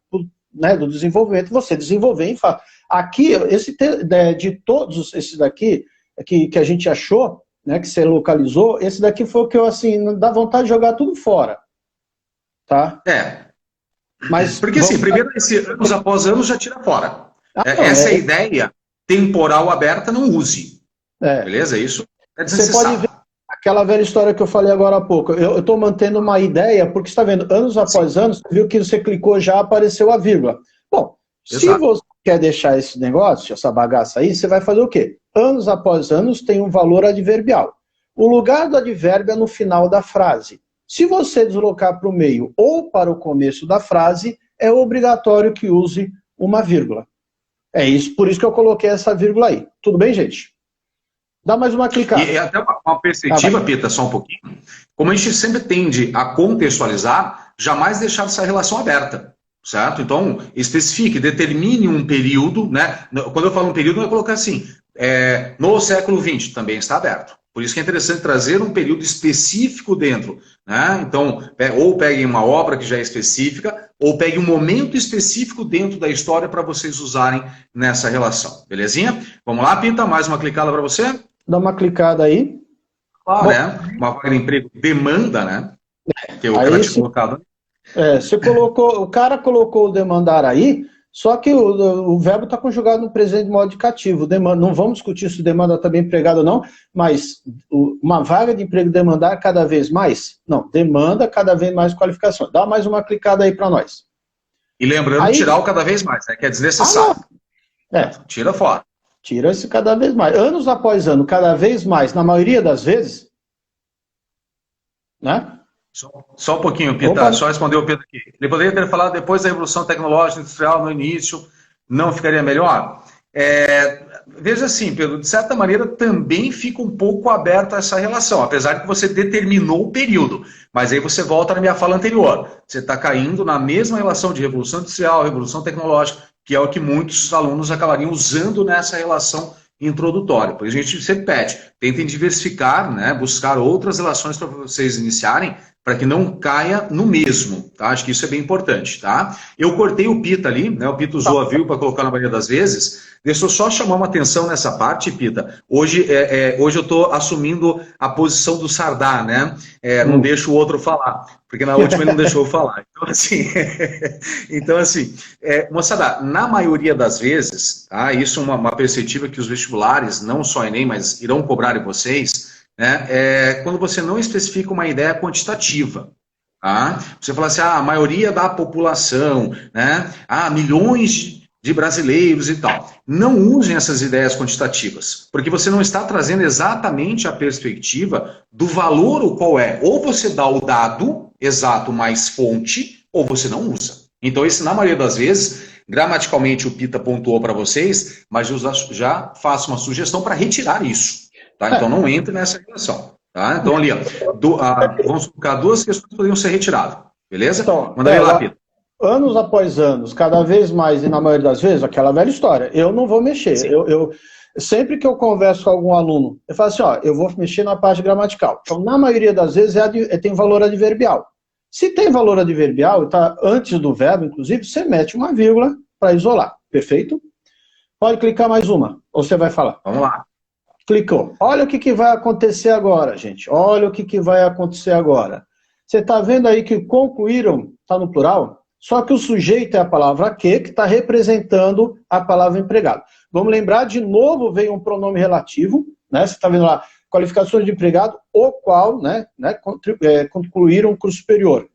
Speaker 2: né, do desenvolvimento, você desenvolver e fala. Aqui, de todos esses daqui, que a gente achou, né, que você localizou, esse daqui foi o que eu, assim, dá vontade de jogar tudo fora. Tá?
Speaker 1: Mas, porque assim, primeiro, esse anos após anos já tira fora. Essa ideia temporal aberta não use. Beleza? Isso é desnecessário.
Speaker 2: Você pode ver aquela velha história que eu falei agora há pouco. Eu estou mantendo uma ideia, porque você está vendo, anos após anos, você viu que você clicou já apareceu a vírgula. Bom, se você quer deixar esse negócio, essa bagaça aí, você vai fazer o quê? Anos após anos tem um valor adverbial. O lugar do advérbio é no final da frase. Se você deslocar para o meio ou para o começo da frase, é obrigatório que use uma vírgula. É isso, por isso que eu coloquei essa vírgula aí. Tudo bem, gente? Dá mais uma clicada.
Speaker 1: E até uma perspectiva, Pita, só um pouquinho. Como a gente sempre tende a contextualizar, jamais deixar essa relação aberta, certo? Então, especifique, determine um período, né? Quando eu falo um período, eu vou colocar assim, no século XX, também está aberto. Por isso que é interessante trazer um período específico dentro, né? Então, ou peguem uma obra que já é específica, ou peguem um momento específico dentro da história para vocês usarem nessa relação. Belezinha? Vamos lá, Pita, mais uma clicada para você.
Speaker 2: Dá uma clicada aí.
Speaker 1: Claro, né? Uma vaga de emprego demanda, né? Que eu
Speaker 2: Aí
Speaker 1: quero te colocar.
Speaker 2: você colocou, o cara colocou o demandar aí, só que o verbo está conjugado no presente de modo indicativo. Demanda, não vamos discutir se demanda está bem empregado ou não, mas uma vaga de emprego demandar cada vez mais? Não, demanda cada vez mais qualificações. Dá mais uma clicada aí para nós.
Speaker 1: E lembrando, aí, tirar o cada vez mais, né? Que é desnecessário. Tira fora.
Speaker 2: Tira esse cada vez mais. Anos após ano, cada vez mais, na maioria das vezes, né?
Speaker 1: Só um pouquinho, Pita, só responder o Pedro aqui. Ele poderia ter falado depois da Revolução Tecnológica Industrial, no início, não ficaria melhor? Veja assim, Pedro, de certa maneira também fica um pouco aberta essa relação, apesar de que você determinou o período. Mas aí você volta na minha fala anterior. Você está caindo na mesma relação de Revolução Industrial, Revolução Tecnológica, que é o que muitos alunos acabariam usando nessa relação introdutória. Por isso a gente sempre pede, tentem diversificar, né, buscar outras relações para vocês iniciarem, para que não caia no mesmo, tá? Acho que isso é bem importante, tá? Eu cortei o Pita ali, né? O Pita usou a vírgula para colocar na maioria das vezes. Deixa eu só chamar uma atenção nessa parte, Pita. Hoje eu estou assumindo a posição do Sardá, né? Não deixo o outro falar, porque na última ele não deixou eu falar. Então, assim, moçada, na maioria das vezes, tá? Isso é uma perspectiva que os vestibulares, não só Enem, mas irão cobrar de vocês, né? Quando você não especifica uma ideia quantitativa. Tá? Você fala assim, a maioria da população, né? Milhões de brasileiros e tal. Não usem essas ideias quantitativas, porque você não está trazendo exatamente a perspectiva do valor o qual é. Ou você dá o dado exato mais fonte, ou você não usa. Então, esse, na maioria das vezes, gramaticalmente o Pita pontuou para vocês, mas eu já faço uma sugestão para retirar isso. Tá? Então, não entre nessa relação. Tá? Então, ali, vamos colocar duas questões que poderiam ser retiradas. Beleza?
Speaker 2: Então,
Speaker 1: manda lá, Pita.
Speaker 2: Anos após anos, cada vez mais, e na maioria das vezes, aquela velha história, eu não vou mexer. Sempre que eu converso com algum aluno, eu falo assim, eu vou mexer na parte gramatical. Então, na maioria das vezes, tem valor adverbial. Se tem valor adverbial, está antes do verbo, inclusive, você mete uma vírgula para isolar. Perfeito? Pode clicar mais uma, ou você vai falar.
Speaker 1: Vamos lá.
Speaker 2: Clicou. Olha o que vai acontecer agora, gente. Olha o que vai acontecer agora. Você está vendo aí que concluíram, está no plural? Só que o sujeito é a palavra que está representando a palavra empregado. Vamos lembrar, de novo, veio um pronome relativo, né? Você está vendo lá, qualificações de empregado, o qual, né, concluíram o curso superior.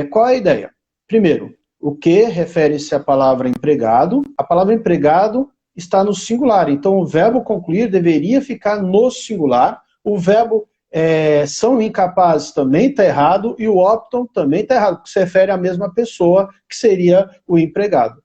Speaker 2: Qual é a ideia? Primeiro, o que refere-se à palavra empregado. A palavra empregado está no singular, então o verbo concluir deveria ficar no singular. O verbo são incapazes também está errado, e o optam também está errado, porque se refere à mesma pessoa, que seria o empregado.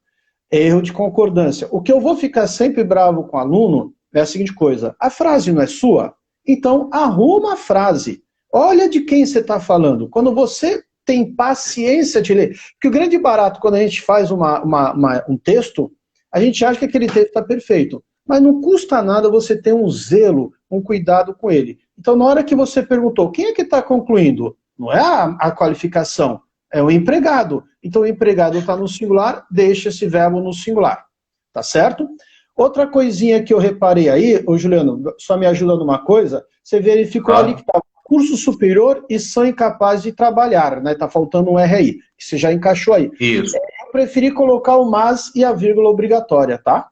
Speaker 2: Erro de concordância. O que eu vou ficar sempre bravo com o aluno é a seguinte coisa: a frase não é sua? Então arruma a frase. Olha de quem você está falando. Quando você tem paciência de ler, porque o grande barato quando a gente faz um texto, a gente acha que aquele texto está perfeito, mas não custa nada você ter um zelo, um cuidado com ele. Então, na hora que você perguntou, quem é que está concluindo? Não é a qualificação, é o empregado. Então, o empregado está no singular, deixa esse verbo no singular. Tá certo? Outra coisinha que eu reparei aí, Juliano, só me ajuda numa coisa, você verificou ali que está curso superior e são incapazes de trabalhar, né? Está faltando um R aí, que você já encaixou aí.
Speaker 1: Isso.
Speaker 2: Eu preferi colocar o mas e a vírgula obrigatória, tá?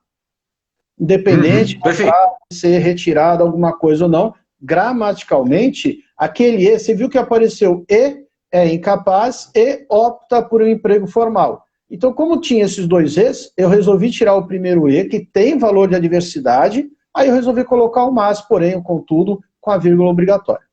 Speaker 2: Independente de ser retirada alguma coisa ou não, gramaticalmente, aquele E, você viu que apareceu E, é incapaz, e opta por um emprego formal. Então, como tinha esses dois E's, eu resolvi tirar o primeiro E, que tem valor de adversidade, aí eu resolvi colocar o mas, porém, contudo, com a vírgula obrigatória.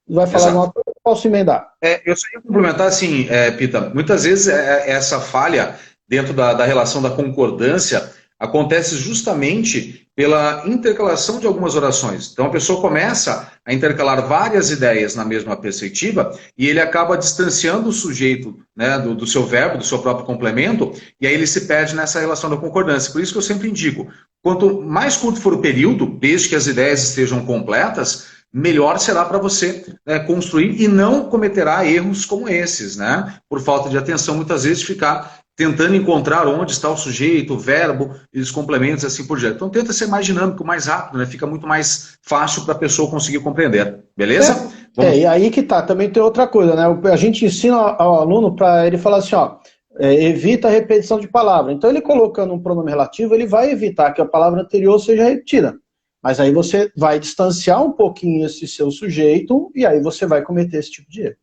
Speaker 2: Vai falar alguma coisa? Posso emendar?
Speaker 1: Eu só ia complementar assim, Pita, muitas vezes essa falha dentro da relação da concordância acontece justamente pela intercalação de algumas orações. Então a pessoa começa a intercalar várias ideias na mesma perspectiva e ele acaba distanciando o sujeito, né, do seu verbo, do seu próprio complemento, e aí ele se perde nessa relação da concordância. Por isso que eu sempre indico, quanto mais curto for o período, desde que as ideias estejam completas, melhor será para você construir e não cometerá erros como esses, né? Por falta de atenção, muitas vezes, ficar tentando encontrar onde está o sujeito, o verbo e os complementos, assim por diante. Então tenta ser mais dinâmico, mais rápido, né? Fica muito mais fácil para a pessoa conseguir compreender. Beleza?
Speaker 2: E aí que tá, também tem outra coisa, né? A gente ensina ao aluno para ele falar assim, ó, evita a repetição de palavra. Então ele colocando um pronome relativo, ele vai evitar que a palavra anterior seja repetida. Mas aí você vai distanciar um pouquinho esse seu sujeito e aí você vai cometer esse tipo de erro.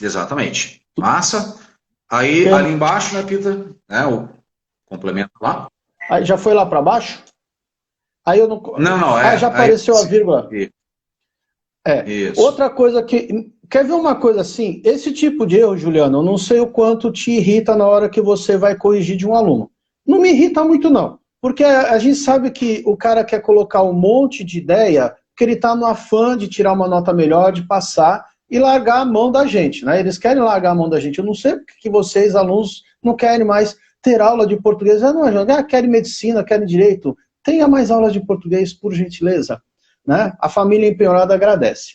Speaker 1: Exatamente. Massa. Aí, ali embaixo, né, Pita? O complemento lá.
Speaker 2: Aí já foi lá para baixo? Aí eu não...
Speaker 1: Não,
Speaker 2: já apareceu a vírgula.
Speaker 1: Isso.
Speaker 2: Outra coisa que... Quer ver uma coisa assim? Esse tipo de erro, Juliano, eu não sei o quanto te irrita na hora que você vai corrigir de um aluno. Não me irrita muito, não. Porque a gente sabe que o cara quer colocar um monte de ideia, porque ele está no afã de tirar uma nota melhor, de passar e largar a mão da gente, né? Eles querem largar a mão da gente. Eu não sei porque que vocês, alunos, não querem mais ter aula de português. Querem medicina, querem direito. Tenha mais aulas de português, por gentileza. Né? A família empenhorada agradece.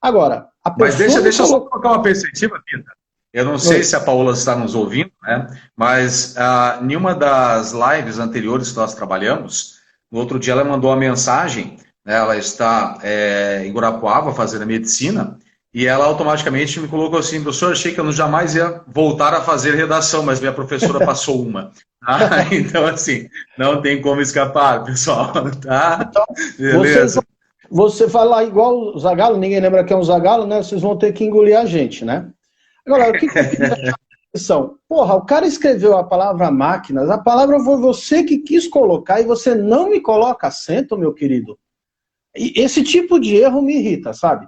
Speaker 2: Agora, a pessoa...
Speaker 1: Mas deixa eu só colocar uma perspectiva, Pita. Eu não sei se a Paola está nos ouvindo, né? Mas em uma das lives anteriores que nós trabalhamos, no outro dia ela mandou uma mensagem, né? Ela está em Guarapuava fazendo medicina, e ela automaticamente me colocou assim, professor, achei que eu jamais ia voltar a fazer redação, mas minha professora passou uma. Tá? Então, assim, não tem como escapar, pessoal. Tá?
Speaker 2: Então, beleza. Você fala igual o Zagallo, ninguém lembra que é um Zagallo, né? Vocês vão ter que engolir a gente, né? Agora, o que eu queria chamar a atenção? Porra, o cara escreveu a palavra máquinas, a palavra foi você que quis colocar e você não me coloca acento, meu querido. E esse tipo de erro me irrita, sabe?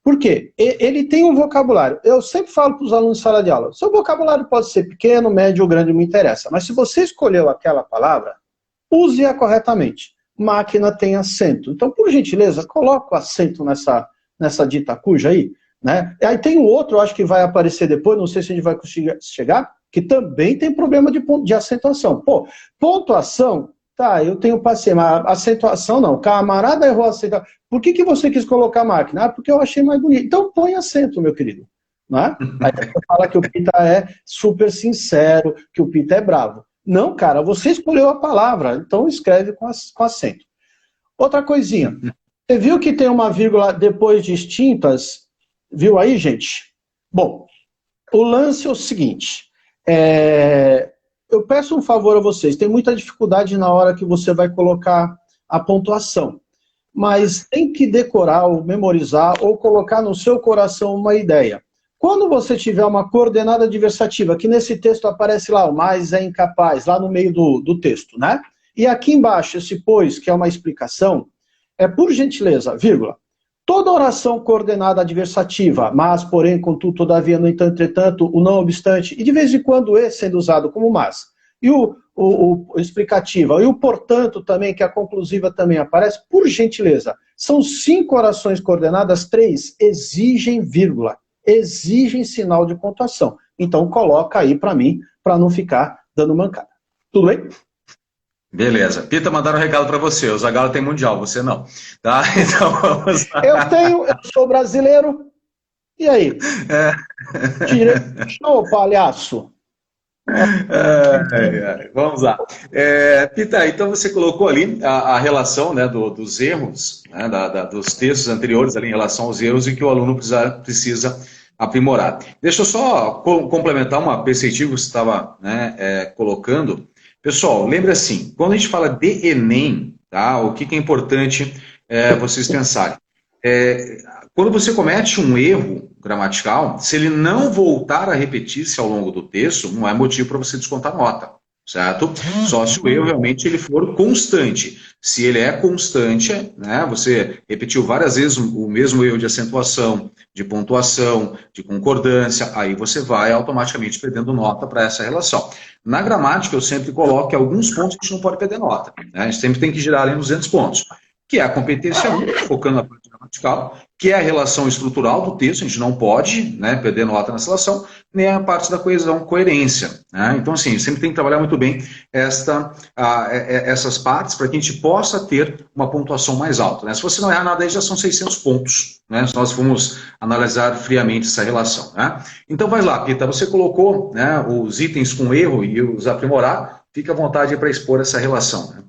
Speaker 2: Por quê? Ele tem um vocabulário. Eu sempre falo para os alunos de sala de aula, seu vocabulário pode ser pequeno, médio ou grande, não me interessa. Mas se você escolheu aquela palavra, use-a corretamente. Máquina tem acento. Então, por gentileza, coloca o acento nessa dita cuja aí. Né? Aí tem um outro, acho que vai aparecer depois, não sei se a gente vai conseguir chegar, que também tem problema de acentuação. Pô, pontuação, tá, eu tenho paciência, mas acentuação não, camarada errou a acentuação. Por que você quis colocar máquina? Porque eu achei mais bonito. Então põe acento, meu querido. Né? Aí você fala que o Pita é super sincero, que o Pita é bravo. Não, cara, você escolheu a palavra, então escreve com acento. Outra coisinha, você viu que tem uma vírgula depois de extintas? Viu aí, gente? Bom, o lance é o seguinte, eu peço um favor a vocês, tem muita dificuldade na hora que você vai colocar a pontuação, mas tem que decorar ou memorizar ou colocar no seu coração uma ideia. Quando você tiver uma coordenada adversativa, que nesse texto aparece lá, o mais é incapaz, lá no meio do texto, né? E aqui embaixo, esse pois, que é uma explicação, por gentileza, vírgula, toda oração coordenada adversativa, mas, porém, contudo, todavia, no entanto, entretanto, o não obstante, e de vez em quando esse sendo usado como mas, e o explicativa, e o portanto também, que a conclusiva também aparece, por gentileza, são 5 orações coordenadas, 3 exigem vírgula, exigem sinal de pontuação. Então, coloca aí para mim, para não ficar dando mancada. Tudo bem?
Speaker 1: Beleza. Pita, mandaram um recado para você. O Zagallo tem mundial, você não. Tá? Então vamos lá.
Speaker 2: Eu sou brasileiro. E aí? Show, palhaço.
Speaker 1: Vamos lá. Pita, então você colocou ali a relação, né, dos erros, né, dos textos anteriores ali em relação aos erros e que o aluno precisa aprimorar. Deixa eu só complementar uma perspectiva que você estava, né, colocando. Pessoal, lembre assim, quando a gente fala de Enem, tá, o que é importante vocês pensarem? Quando você comete um erro gramatical, se ele não voltar a repetir-se ao longo do texto, não é motivo para você descontar nota. certo? Só se o erro realmente ele for constante. Se ele é constante, né, você repetiu várias vezes o mesmo erro de acentuação, de pontuação, de concordância, aí você vai automaticamente perdendo nota para essa relação. Na gramática, eu sempre coloco que alguns pontos a gente não pode perder nota, né? A gente sempre tem que girar ali nos 200 pontos, que é a competência 1, focando na parte gramatical, que é a relação estrutural do texto, a gente não pode, né, perder nota nessa relação, nem a parte da coesão, coerência. Né? Então, assim, sempre tem que trabalhar muito bem essas partes para que a gente possa ter uma pontuação mais alta. Né? Se você não errar nada, aí já são 600 pontos, né? Se nós formos analisar friamente essa relação. Né? Então, vai lá, Pita, você colocou, né, os itens com erro e os aprimorar, fica à vontade para expor essa relação. Né?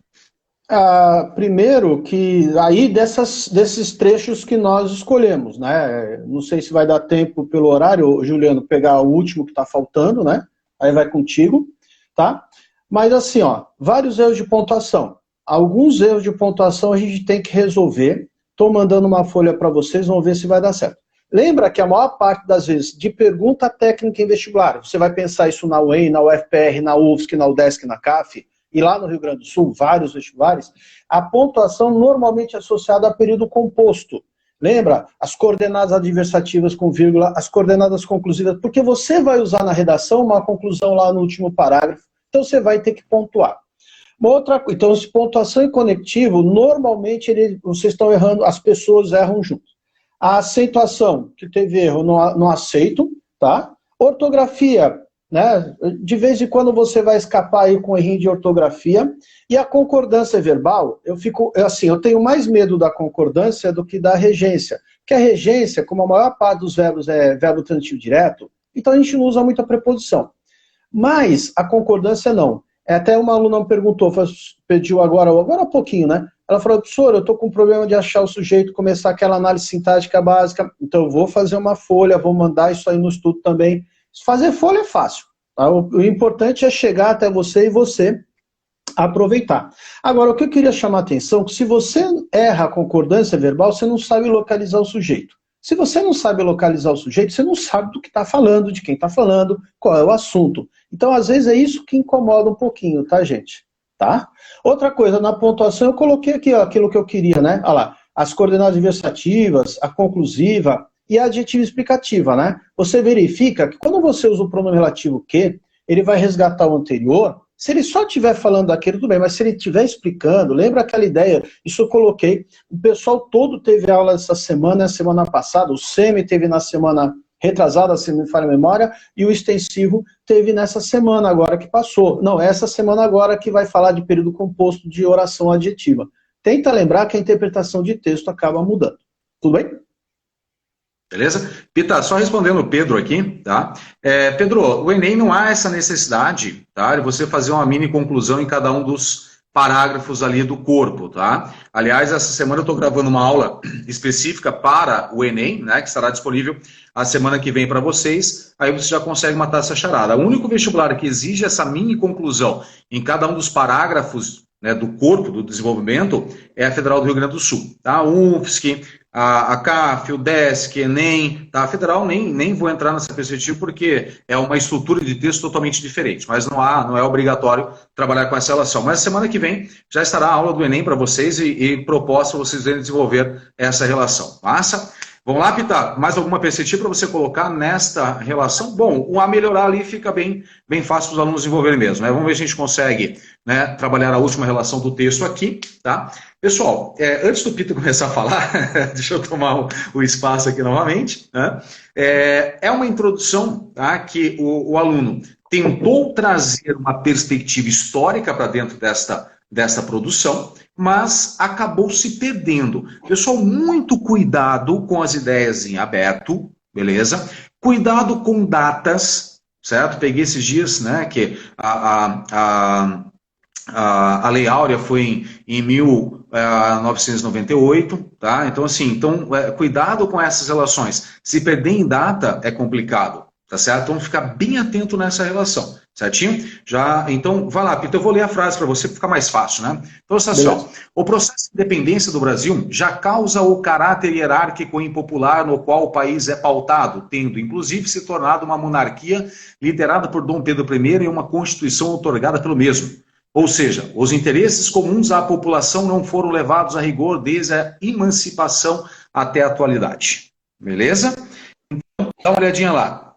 Speaker 2: Primeiro que aí desses trechos que nós escolhemos, né? Não sei se vai dar tempo pelo horário, Juliano, pegar o último que está faltando, né? Aí vai contigo, tá? Mas assim, ó, vários erros de pontuação. Alguns erros de pontuação a gente tem que resolver. Estou mandando uma folha para vocês, vamos ver se vai dar certo. Lembra que a maior parte das vezes de pergunta técnica em vestibular, você vai pensar isso na UEM, na UFPR, na UFSC, na UDESC, na CAF, e lá no Rio Grande do Sul, vários vestibulares, a pontuação normalmente é associada a período composto. Lembra? As coordenadas adversativas com vírgula, as coordenadas conclusivas, porque você vai usar na redação uma conclusão lá no último parágrafo, então você vai ter que pontuar. Então, pontuação e conectivo, normalmente vocês estão errando, as pessoas erram junto. A acentuação, que teve erro, não aceito, tá? Ortografia, né? De vez em quando você vai escapar aí com errinho de ortografia. E a concordância verbal, eu tenho mais medo da concordância do que da regência. Porque a regência, como a maior parte dos verbos é verbo transitivo direto, então a gente não usa muita preposição. Mas a concordância não. Até uma aluna me perguntou, pediu agora há pouquinho, né? Ela falou, professor, eu estou com problema de achar o sujeito, começar aquela análise sintática básica, então eu vou fazer uma folha, vou mandar isso aí no estudo também. Fazer folha é fácil. Tá? O importante é chegar até você e você aproveitar. Agora, o que eu queria chamar a atenção é que se você erra a concordância verbal, você não sabe localizar o sujeito. Se você não sabe localizar o sujeito, você não sabe do que está falando, de quem está falando, qual é o assunto. Então, às vezes, é isso que incomoda um pouquinho, tá, gente? Tá? Outra coisa, na pontuação, eu coloquei aqui ó, aquilo que eu queria, né? Olha lá, as coordenadas adversativas, a conclusiva e a adjetiva explicativa, né? Você verifica que quando você usa o pronome relativo que, ele vai resgatar o anterior. Se ele só estiver falando daquilo, tudo bem, mas se ele estiver explicando, lembra aquela ideia, isso eu coloquei, o pessoal todo teve aula essa semana, semana passada, o SEMI teve na semana retrasada, se não me falha a memória, e o extensivo teve nessa semana agora que passou. Não, essa semana agora que vai falar de período composto de oração adjetiva. Tenta lembrar que a interpretação de texto acaba mudando. Tudo bem?
Speaker 1: Beleza? Pita, só respondendo o Pedro aqui, tá? Pedro, o Enem não há essa necessidade, tá? De você fazer uma mini conclusão em cada um dos parágrafos ali do corpo, tá? Aliás, essa semana eu estou gravando uma aula específica para o Enem, né? Que estará disponível a semana que vem para vocês. Aí você já consegue matar essa charada. O único vestibular que exige essa mini conclusão em cada um dos parágrafos, né, do corpo, do desenvolvimento, é a Federal do Rio Grande do Sul, tá? UFSC, a CAF, o DESC, Enem, tá? A Federal nem vou entrar nessa perspectiva porque é uma estrutura de texto totalmente diferente, mas não é obrigatório trabalhar com essa relação. Mas semana que vem já estará a aula do Enem para vocês e proposta vocês verem desenvolver essa relação. Massa? Vamos lá, Pita? Mais alguma perspectiva para você colocar nesta relação? Bom, a melhorar ali fica bem fácil para os alunos desenvolverem mesmo, né? Vamos ver se a gente consegue, né, trabalhar a última relação do texto aqui, tá? Pessoal, antes do Pita começar a falar, deixa eu tomar o espaço aqui novamente, né? É uma introdução, tá, que o aluno tentou trazer uma perspectiva histórica para dentro desta produção, mas acabou se perdendo. Pessoal, muito cuidado com as ideias em aberto, beleza? Cuidado com datas, certo? Peguei esses dias, né, que a Lei Áurea foi em 1998, tá? Então, assim, cuidado com essas relações. Se perder em data, é complicado, tá certo? Então, ficar bem atento nessa relação. Certinho? Já, então, vai lá, Pita, eu vou ler a frase para você, para ficar mais fácil, né? Então, está assim, ó, o processo de independência do Brasil já causa o caráter hierárquico e impopular no qual o país é pautado, tendo, inclusive, se tornado uma monarquia liderada por Dom Pedro I e uma constituição outorgada pelo mesmo. Ou seja, os interesses comuns à população não foram levados a rigor desde a emancipação até a atualidade. Beleza? Então, dá uma olhadinha lá.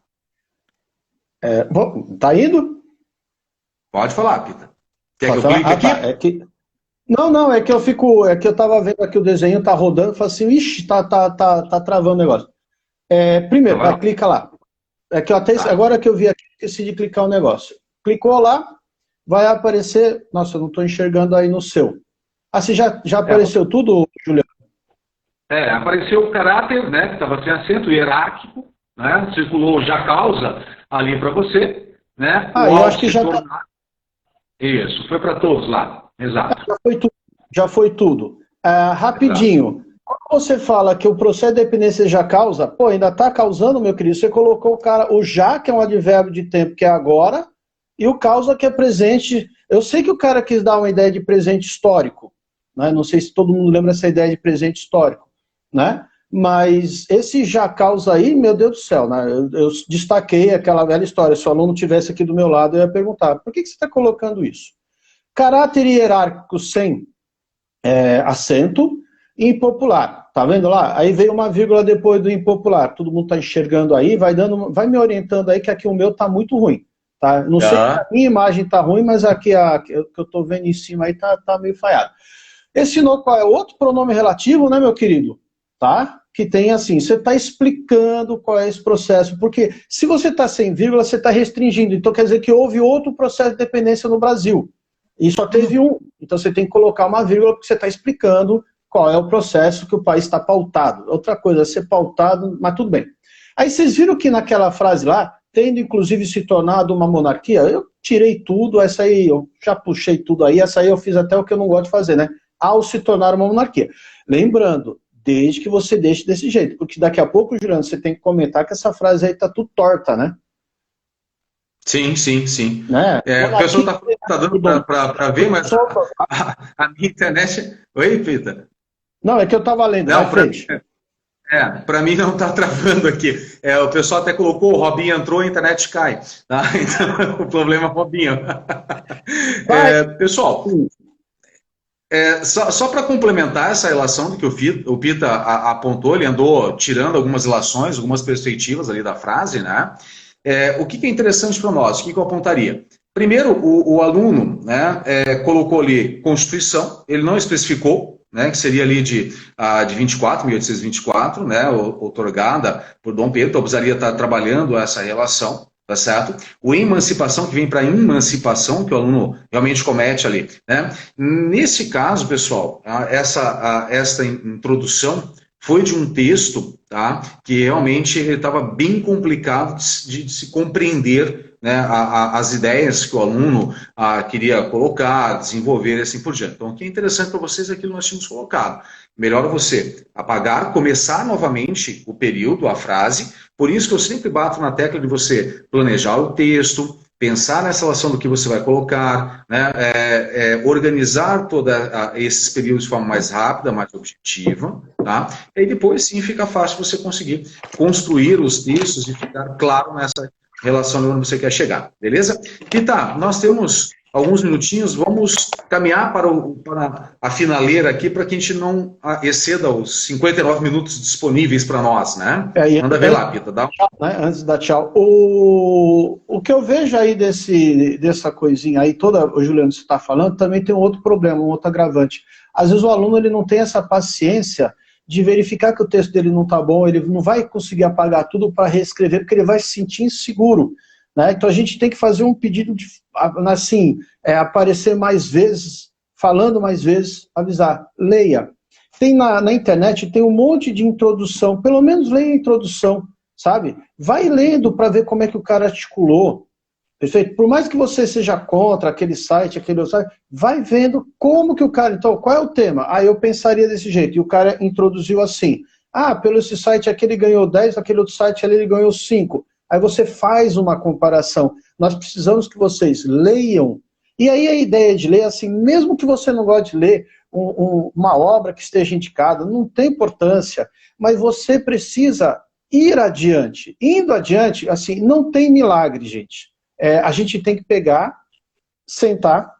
Speaker 2: Tá indo?
Speaker 1: Pode falar, Pita. Quer
Speaker 2: Pode
Speaker 1: que eu
Speaker 2: falar?
Speaker 1: clique aqui?
Speaker 2: Tá. Não, é que eu tava vendo aqui o desenho, tá rodando, falei assim, ixi, tá travando o negócio. Primeiro, clica lá. É que agora que eu vi aqui, esqueci de clicar o negócio. Clicou lá, vai aparecer, nossa, eu não estou enxergando aí no seu. Ah, você já apareceu tudo, Juliano?
Speaker 1: Apareceu o caráter, né, que estava sem acento, hierárquico, né, circulou já causa ali para você, né?
Speaker 2: Eu acho que já
Speaker 1: Isso, foi para todos lá, exato.
Speaker 2: Já foi tudo. Rapidinho, quando você fala que o processo de dependência já causa, pô, ainda está causando, meu querido, você colocou o já, que é um advérbio de tempo, que é agora, e o causa, que é presente. Eu sei que o cara quis dar uma ideia de presente histórico, né? Não sei se todo mundo lembra essa ideia de presente histórico, né? Mas esse já causa aí, meu Deus do céu, né? Eu destaquei aquela velha história. Se o aluno estivesse aqui do meu lado, eu ia perguntar, por que você está colocando isso? Caráter hierárquico sem acento e impopular. Tá vendo lá? Aí veio uma vírgula depois do impopular. Todo mundo está enxergando aí, vai me orientando aí, que aqui o meu está muito ruim. Tá? Não sei se a minha imagem está ruim, mas aqui que eu estou vendo em cima aí tá meio falhado. Esse no qual é outro pronome relativo, né, meu querido? Tá? Que tem assim, você está explicando qual é esse processo, porque se você está sem vírgula, você está restringindo, então quer dizer que houve outro processo de dependência no Brasil, e só teve um, então você tem que colocar uma vírgula, porque você está explicando qual é o processo que o país está pautado. Outra coisa é ser pautado, mas tudo bem. Aí vocês viram que naquela frase lá, tendo inclusive se tornado uma monarquia, eu tirei tudo, essa aí, eu já puxei tudo aí, essa aí eu fiz até o que eu não gosto de fazer, né? Ao se tornar uma monarquia. Lembrando, desde que você deixe desse jeito. Porque daqui a pouco, Juliano, você tem que comentar que essa frase aí tá tudo torta, né?
Speaker 1: Sim.
Speaker 2: Né?
Speaker 1: O pessoal tá dando para ver, mas a minha internet... Oi, Pita?
Speaker 2: Não, é que eu tava lendo.
Speaker 1: Não, para mim não tá travando aqui. O pessoal até colocou, o Robinho entrou, a internet cai. Tá? Então, o problema é o Robinho. Pessoal... Só para complementar essa relação do que o Pita apontou, ele andou tirando algumas relações, algumas perspectivas ali da frase, né? O que é interessante para nós? O que eu apontaria? Primeiro, o aluno, né, colocou ali Constituição, ele não especificou, né, que seria ali de 1824, né, outorgada por Dom Pedro, então precisaria estar trabalhando essa relação. Tá certo? O emancipação, que vem para emancipação, que o aluno realmente comete ali, né? Nesse caso, pessoal, essa introdução foi de um texto, tá? Que realmente estava bem complicado de se compreender, né, as ideias que o aluno queria colocar, desenvolver e assim por diante. Então, o que é interessante para vocês é aquilo que nós tínhamos colocado. Melhor você apagar, começar novamente o período, a frase. Por isso que eu sempre bato na tecla de você planejar o texto, pensar nessa relação do que você vai colocar, né, organizar todos esses períodos de forma mais rápida, mais objetiva, tá? E aí depois sim fica fácil você conseguir construir os textos e ficar claro nessa relação de onde você quer chegar, beleza? E tá, nós temos alguns minutinhos, vamos caminhar para a finaleira aqui, para que a gente não exceda os 59 minutos disponíveis para nós, né? Manda ver lá, Pita.
Speaker 2: Antes da tchau. O que eu vejo aí dessa coisinha aí, o Juliano, você está falando, também tem um outro problema, um outro agravante. Às vezes o aluno ele não tem essa paciência de verificar que o texto dele não está bom, ele não vai conseguir apagar tudo para reescrever, porque ele vai se sentir inseguro. Né? Então a gente tem que fazer um pedido de, assim, aparecer mais vezes, falando mais vezes, avisar, leia. Tem na internet, tem um monte de introdução, pelo menos leia a introdução, sabe? Vai lendo para ver como é que o cara articulou, perfeito? Por mais que você seja contra aquele site, vai vendo como que o cara, então, qual é o tema? Eu pensaria desse jeito, e o cara introduziu assim, pelo esse site aqui ele ganhou 10, aquele outro site ali ele ganhou 5. Aí você faz uma comparação. Nós precisamos que vocês leiam. E aí a ideia de ler, assim, mesmo que você não goste de ler uma obra que esteja indicada, não tem importância, mas você precisa ir adiante. Indo adiante, assim, não tem milagre, gente. A gente tem que pegar, sentar,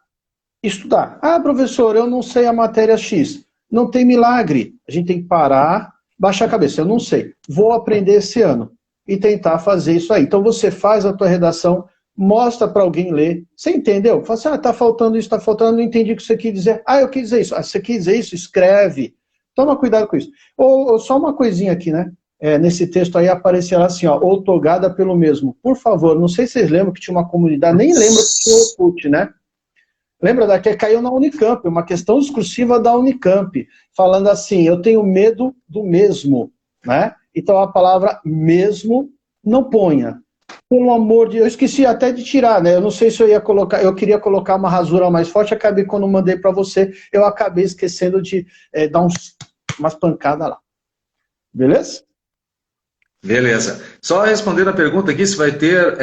Speaker 2: estudar. Ah, professor, eu não sei a matéria X. Não tem milagre. A gente tem que parar, baixar a cabeça. Eu não sei. Vou aprender esse ano e tentar fazer isso aí. Então você faz a tua redação, mostra para alguém ler. Você entendeu? Fala assim, tá faltando isso, tá faltando, não entendi o que você quis dizer. Eu quis dizer isso. Você quis dizer isso? Escreve. Toma cuidado com isso. Ou só uma coisinha aqui, né? Nesse texto aí aparecerá assim, ó, outorgada pelo mesmo. Por favor, não sei se vocês lembram que tinha uma comunidade, nem lembro que tinha o Orkut, né? Lembra da que caiu na Unicamp, uma questão exclusiva da Unicamp, falando assim, eu tenho medo do mesmo, né? Então a palavra mesmo não ponha. Pelo amor de Deus, eu esqueci até de tirar, né? Eu não sei se eu ia colocar, eu queria colocar uma rasura mais forte, acabei quando mandei para você, eu acabei esquecendo de dar umas pancadas lá. Beleza?
Speaker 1: Beleza. Só respondendo a pergunta aqui, se vai ter...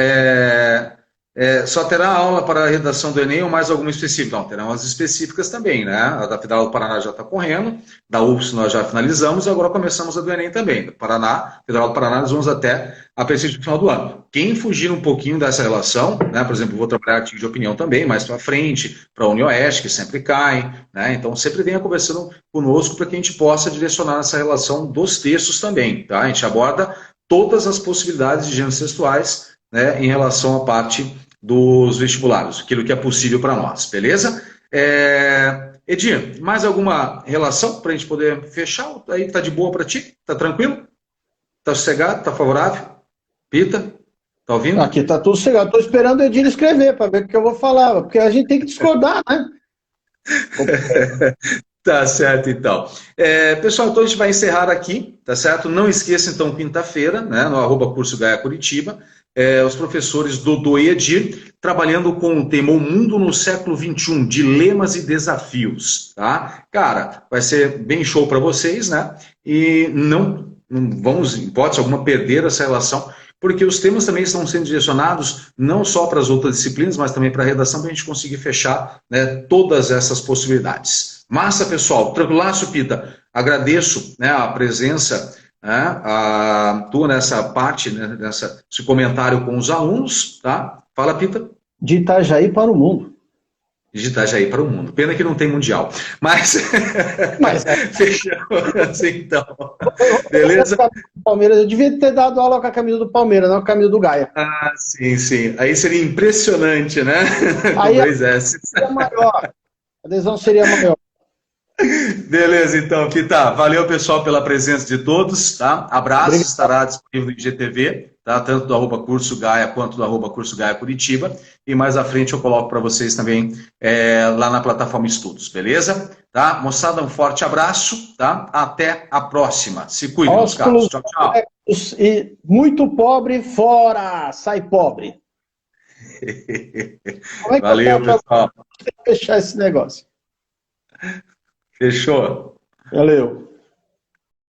Speaker 1: só terá aula para a redação do Enem ou mais alguma específica? Não, terão as específicas também, né? A da Federal do Paraná já está correndo, da UFS nós já finalizamos e agora começamos a do Enem também. Do Paraná, Federal do Paraná, nós vamos até a princípio do final do ano. Quem fugir um pouquinho dessa relação, né? Por exemplo, vou trabalhar artigo de opinião também, mais para frente, para a UniOeste, que sempre cai, né? Então sempre venha conversando conosco para que a gente possa direcionar essa relação dos textos também, tá? A gente aborda todas as possibilidades de gêneros textuais, né, em relação à parte dos vestibulares, aquilo que é possível para nós, beleza? Edir, mais alguma relação para a gente poder fechar? Aí tá de boa para ti? Tá tranquilo? Tá sossegado? Tá favorável? Pita? Tá ouvindo?
Speaker 2: Aqui tá tudo sossegado. Tô esperando o Edir escrever para ver o que eu vou falar, porque a gente tem que discordar, né?
Speaker 1: Tá certo, então. Pessoal, então a gente vai encerrar aqui, tá certo? Não esqueça, então, quinta-feira, né, no @curso Gaia Curitiba, os professores Dodô e Edir, trabalhando com o tema O Mundo no Século XXI, Dilemas e Desafios, tá? Cara, vai ser bem show para vocês, né? E não vamos, em hipótese alguma, perder essa relação, porque os temas também estão sendo direcionados não só para as outras disciplinas, mas também para a redação, para a gente conseguir fechar, né, todas essas possibilidades. Massa, pessoal. Tranquilaço, Pita. Agradeço, né, a presença, né, a tua nessa parte, né, esse comentário com os alunos, tá? Fala, Pita.
Speaker 2: De Itajaí para o mundo.
Speaker 1: De Itajaí para o mundo. Pena que não tem mundial. Mas fechamos assim, então. Beleza?
Speaker 2: Palmeiras, eu devia ter dado aula com a camisa do Palmeiras, não com a camisa do Gaia.
Speaker 1: Ah, sim, sim. Aí seria impressionante, né?
Speaker 2: Aí a adesão seria maior. A adesão seria maior.
Speaker 1: Beleza, então, Pita. Valeu, pessoal, pela presença de todos, tá? Abraço,
Speaker 2: Obrigado.
Speaker 1: estará disponível no IGTV, tá? Tanto do @curso Gaia quanto do @curso Gaia Curitiba. E mais à frente eu coloco para vocês também lá na plataforma Estudos, beleza? Tá? Moçada, um forte abraço, tá? Até a próxima. Se cuidem, meus caros. Tchau, tchau.
Speaker 2: E muito pobre, fora! Sai pobre. Como é que
Speaker 1: Valeu, pessoal.
Speaker 2: fechar esse negócio?
Speaker 1: Fechou.
Speaker 2: Valeu.